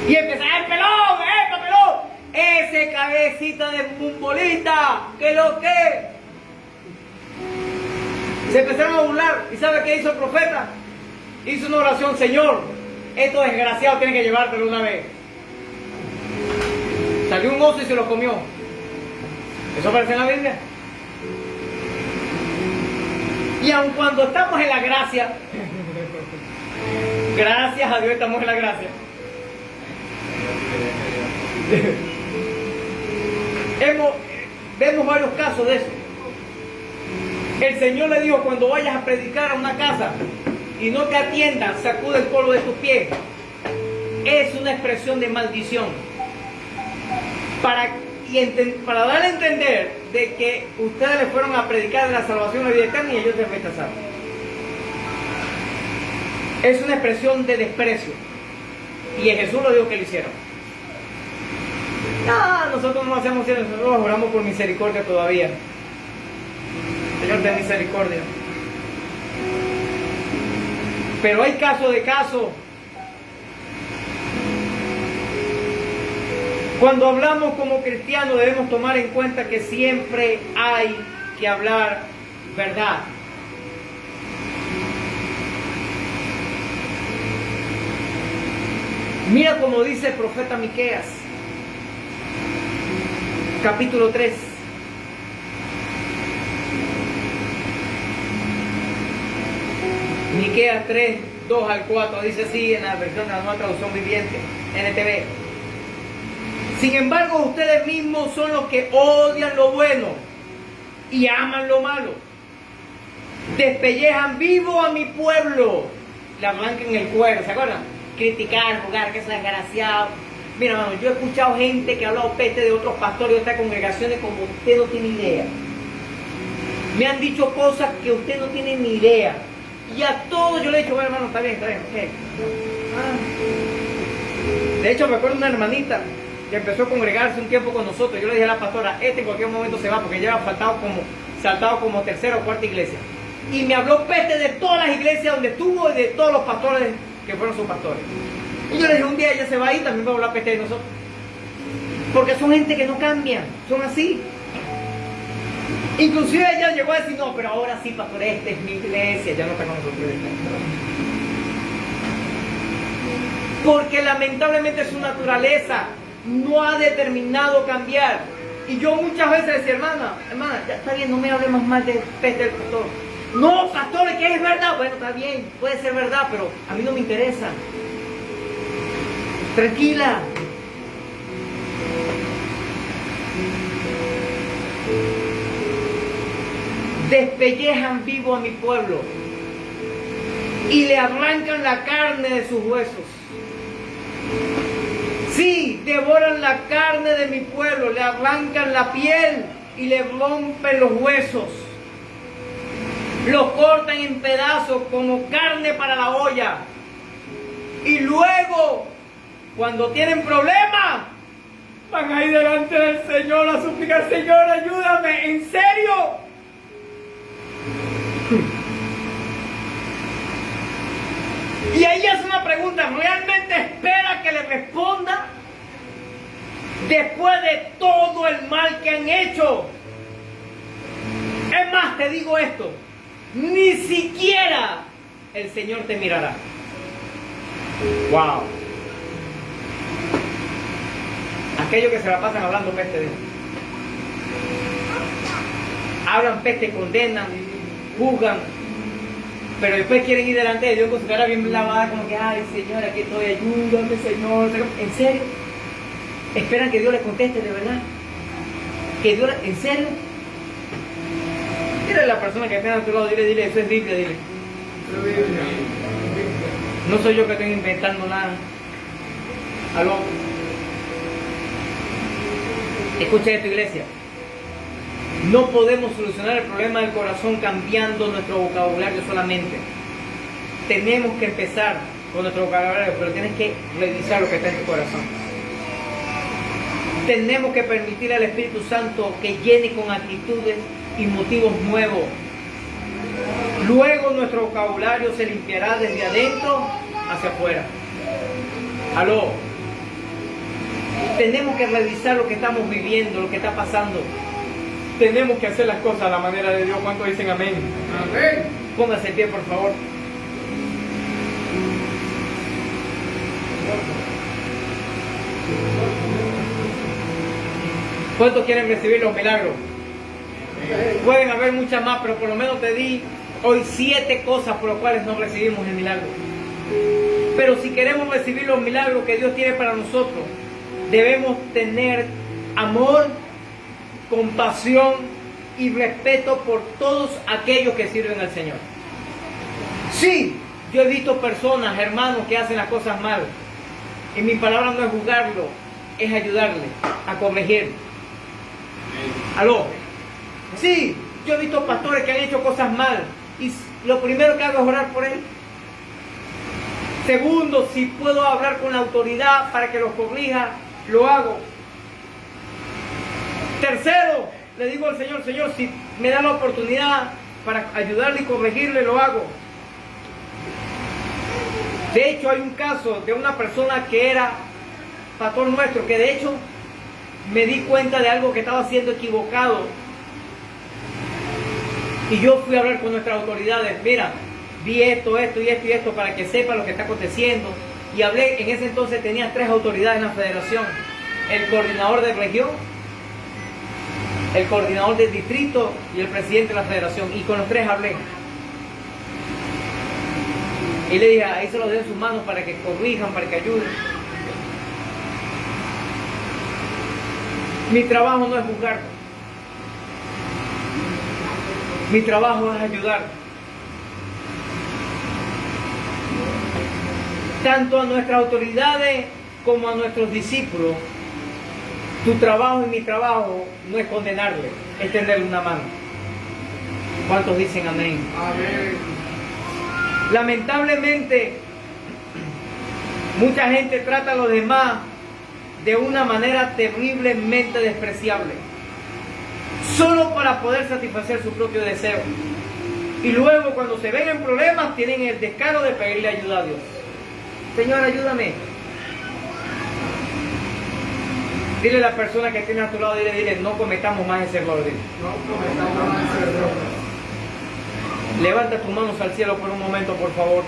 Y empezaron, ¡el pelón! ¡Ese cabecita de mumbolita! ¿Qué lo que? Se empezaron a burlar. ¿Y sabe qué hizo el profeta? Hizo una oración, Señor, estos desgraciados tienen que llevártelo una vez. Salió un oso y se lo comió. ¿Eso aparece en la Biblia? Y aun cuando estamos en la gracia, gracias a Dios estamos en la gracia. Vemos varios casos de eso. El Señor le dijo: cuando vayas a predicar a una casa y no te atiendan, sacude el polvo de tus pies. Es una expresión de maldición. Para darle a entender de que ustedes le fueron a predicar de la salvación de la vida eterna y ellos se rechazaron. Es una expresión de desprecio. Y Jesús lo dijo que lo hicieron. Nosotros no hacemos eso, nosotros oramos por misericordia todavía. Señor, ten misericordia. Pero hay caso de caso. Cuando hablamos como cristianos debemos tomar en cuenta que siempre hay que hablar verdad. Mira como dice el profeta Miqueas, capítulo 3. Miqueas 3, 2 al 4, dice así en la versión de la Nueva Traducción Viviente, NTV. Sin embargo, ustedes mismos son los que odian lo bueno y aman lo malo. Despellejan vivo a mi pueblo. Le arrancan el cuero, ¿se acuerdan? Criticar, jugar, que es desgraciado. Mira, hermano, yo he escuchado gente que ha hablado peste de otros pastores de otras congregaciones como usted no tiene idea. Me han dicho cosas que usted no tiene ni idea. Y a todos yo le he dicho: bueno, hermano, está bien, okay. De hecho, me acuerdo de una hermanita que empezó a congregarse un tiempo con nosotros. Yo le dije a la pastora: en cualquier momento se va, porque ya había saltado como tercera o cuarta iglesia. Y me habló peste de todas las iglesias donde estuvo y de todos los pastores que fueron sus pastores. Y yo le dije: un día ella se va a ir, también va a hablar peste de nosotros. Porque son gente que no cambian, son así. Inclusive ella llegó a decir: no, pero ahora sí, pastor, esta es mi iglesia, ya no está con nosotros. Porque lamentablemente su naturaleza no ha determinado cambiar. Y yo muchas veces decía: hermana, ya está bien, no me hable más mal de peste del pastor. No, pastor, que es verdad. Bueno, está bien, puede ser verdad, pero a mí no me interesa. Tranquila. Despellejan vivo a mi pueblo y le arrancan la carne de sus huesos. Sí, devoran la carne de mi pueblo, le arrancan la piel y le rompen los huesos. Los cortan en pedazos como carne para la olla. Y luego, cuando tienen problemas, van ahí delante del Señor a suplicar: Señor, ayúdame, ¿en serio? Y ahí hace una pregunta: ¿realmente espera que le responda? Después de todo el mal que han hecho. Es más, te digo esto: ni siquiera el Señor te mirará. Wow. Aquellos que se la pasan hablando peste de él. Hablan peste, condenan, juzgan, pero después quieren ir delante de Dios con su cara bien lavada, como que: ay, Señor, aquí estoy, ayúdame, Señor. ¿En serio? ¿Esperan que Dios les conteste de verdad? ¿En serio? Dile a la persona que está a tu lado, dile, eso es Biblia, dile. No soy yo que estoy inventando nada. ¿Aló? Escucha esto, iglesia. No podemos solucionar el problema del corazón cambiando nuestro vocabulario solamente. Tenemos que empezar con nuestro vocabulario, pero tienes que revisar lo que está en tu corazón. Tenemos que permitir al Espíritu Santo que llene con actitudes y motivos nuevos. Luego nuestro vocabulario se limpiará desde adentro hacia afuera. Aló. Tenemos que revisar lo que estamos viviendo, lo que está pasando. Tenemos que hacer las cosas a la manera de Dios. ¿Cuántos dicen amén? Amén. Póngase en pie, por favor. ¿Cuántos quieren recibir los milagros? Pueden haber muchas más, pero por lo menos te di hoy 7 cosas por las cuales no recibimos el milagro. Pero si queremos recibir los milagros que Dios tiene para nosotros, debemos tener amor compasión y respeto por todos aquellos que sirven al Señor. Sí, yo he visto personas, hermanos, que hacen las cosas mal. Y mi palabra no es juzgarlo, es ayudarle a corregir. ¿Aló? Sí, yo he visto pastores que han hecho cosas mal. Y lo primero que hago es orar por él. Segundo, si puedo hablar con la autoridad para que los corrija, lo hago. Tercero, le digo al Señor, Señor, si me da la oportunidad para ayudarle y corregirle, lo hago. De hecho, hay un caso de una persona que era pastor nuestro, que de hecho me di cuenta de algo que estaba haciendo equivocado. Y yo fui a hablar con nuestras autoridades. Mira, vi esto para que sepa lo que está aconteciendo. Y hablé, en ese entonces tenía 3 autoridades en la federación: el coordinador de región, el coordinador del distrito y el presidente de la federación. Y con los 3 hablé. Y le dije, ahí se los dejo en sus manos para que corrijan, para que ayuden. Mi trabajo no es juzgar. Mi trabajo es ayudar. Tanto a nuestras autoridades como a nuestros discípulos. Tu trabajo y mi trabajo no es condenarle, es tenderle una mano. ¿Cuántos dicen amén? Amén. Lamentablemente, mucha gente trata a los demás de una manera terriblemente despreciable, solo para poder satisfacer su propio deseo. Y luego, cuando se ven en problemas, tienen el descaro de pedirle ayuda a Dios. Señor, ayúdame. Dile a la persona que tiene a tu lado, dile, no cometamos más ese error. No cometamos más ese error. Levanta tus manos al cielo por un momento, por favor.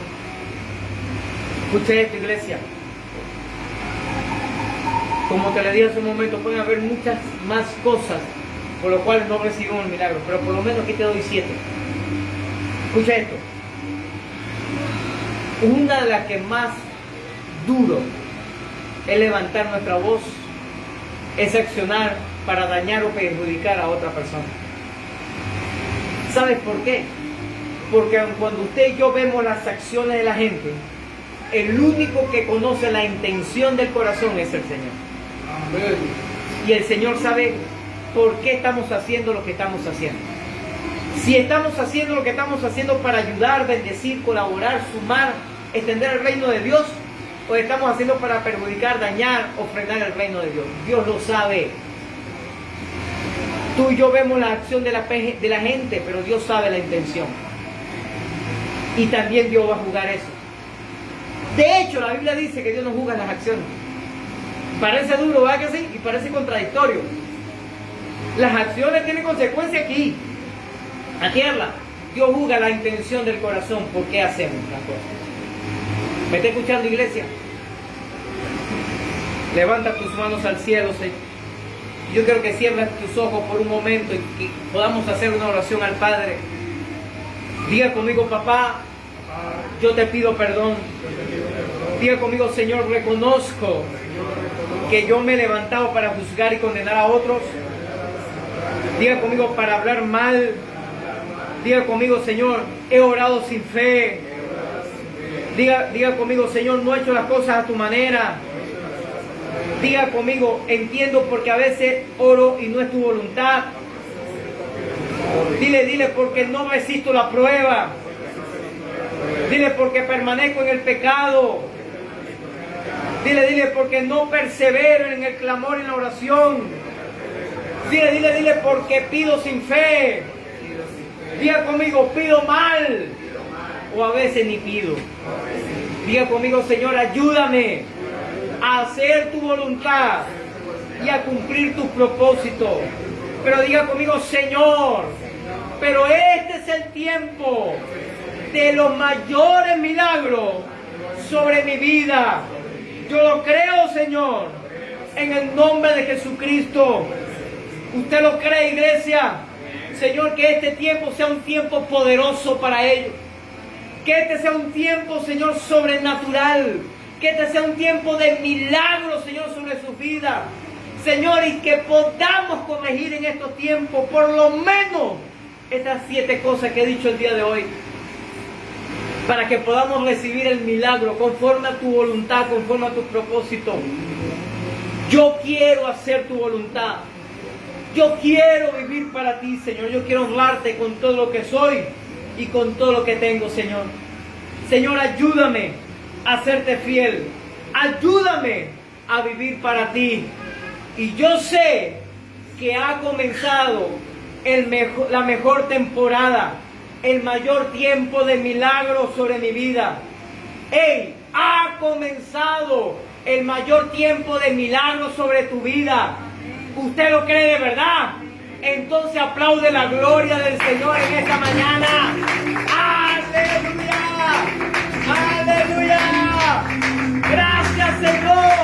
Escucha esto, iglesia. Como te le dije hace un momento, pueden haber muchas más cosas por lo cual no recibimos el milagro, pero por lo menos aquí te doy 7. Escucha esto. Una de las que más duro es levantar nuestra voz, es accionar para dañar o perjudicar a otra persona. ¿Sabes por qué? Porque cuando usted y yo vemos las acciones de la gente, el único que conoce la intención del corazón es el Señor. Amén. Y el Señor sabe por qué estamos haciendo lo que estamos haciendo. Si estamos haciendo lo que estamos haciendo para ayudar, bendecir, colaborar, sumar, extender el reino de Dios, o estamos haciendo para perjudicar, dañar o frenar el reino de Dios. Dios lo sabe. Tú y yo vemos la acción de la gente, pero Dios sabe la intención. Y también Dios va a juzgar eso. De hecho, la Biblia dice que Dios no juzga las acciones. Parece duro, ¿verdad que sí? Y parece contradictorio. Las acciones tienen consecuencia aquí. A tierra. Dios juzga la intención del corazón. ¿Por qué hacemos las cosas? ¿Me está escuchando, iglesia? Levanta tus manos al cielo, Señor. Yo quiero que cierres tus ojos por un momento y que podamos hacer una oración al Padre. Diga conmigo, papá, yo te pido perdón. Diga conmigo, Señor, reconozco que yo me he levantado para juzgar y condenar a otros. Diga conmigo, para hablar mal. Diga conmigo, Señor, he orado sin fe. Diga conmigo, Señor, no he hecho las cosas a tu manera. Diga conmigo, entiendo porque a veces oro y no es tu voluntad. Dile, porque no resisto la prueba. Dile, porque permanezco en el pecado. Dile, porque no persevero en el clamor y en la oración. Dile, porque pido sin fe. Diga conmigo, pido mal. O a veces ni pido. Diga conmigo, Señor, ayúdame a hacer tu voluntad y a cumplir tus propósitos. Pero diga conmigo, Señor, pero este es el tiempo de los mayores milagros sobre mi vida. Yo lo creo, Señor, en el nombre de Jesucristo. ¿Usted lo cree, iglesia? Señor, que este tiempo sea un tiempo poderoso para ellos. Que este sea un tiempo, Señor, sobrenatural. Que este sea un tiempo de milagros, Señor, sobre su vida. Señor, y que podamos corregir en estos tiempos por lo menos estas 7 cosas que he dicho el día de hoy, para que podamos recibir el milagro conforme a tu voluntad, conforme a tu propósito. Yo quiero hacer tu voluntad. Yo quiero vivir para ti, Señor. Yo quiero honrarte con todo lo que soy y con todo lo que tengo, Señor. Señor, ayúdame a serte fiel. Ayúdame a vivir para ti. Y yo sé que ha comenzado la mejor temporada, el mayor tiempo de milagros sobre mi vida. ¡Ey! Ha comenzado el mayor tiempo de milagros sobre tu vida. ¿Usted lo cree de verdad? Entonces aplaude la gloria del Señor en esta mañana. ¡Aleluya! ¡Aleluya! ¡Gracias, Señor!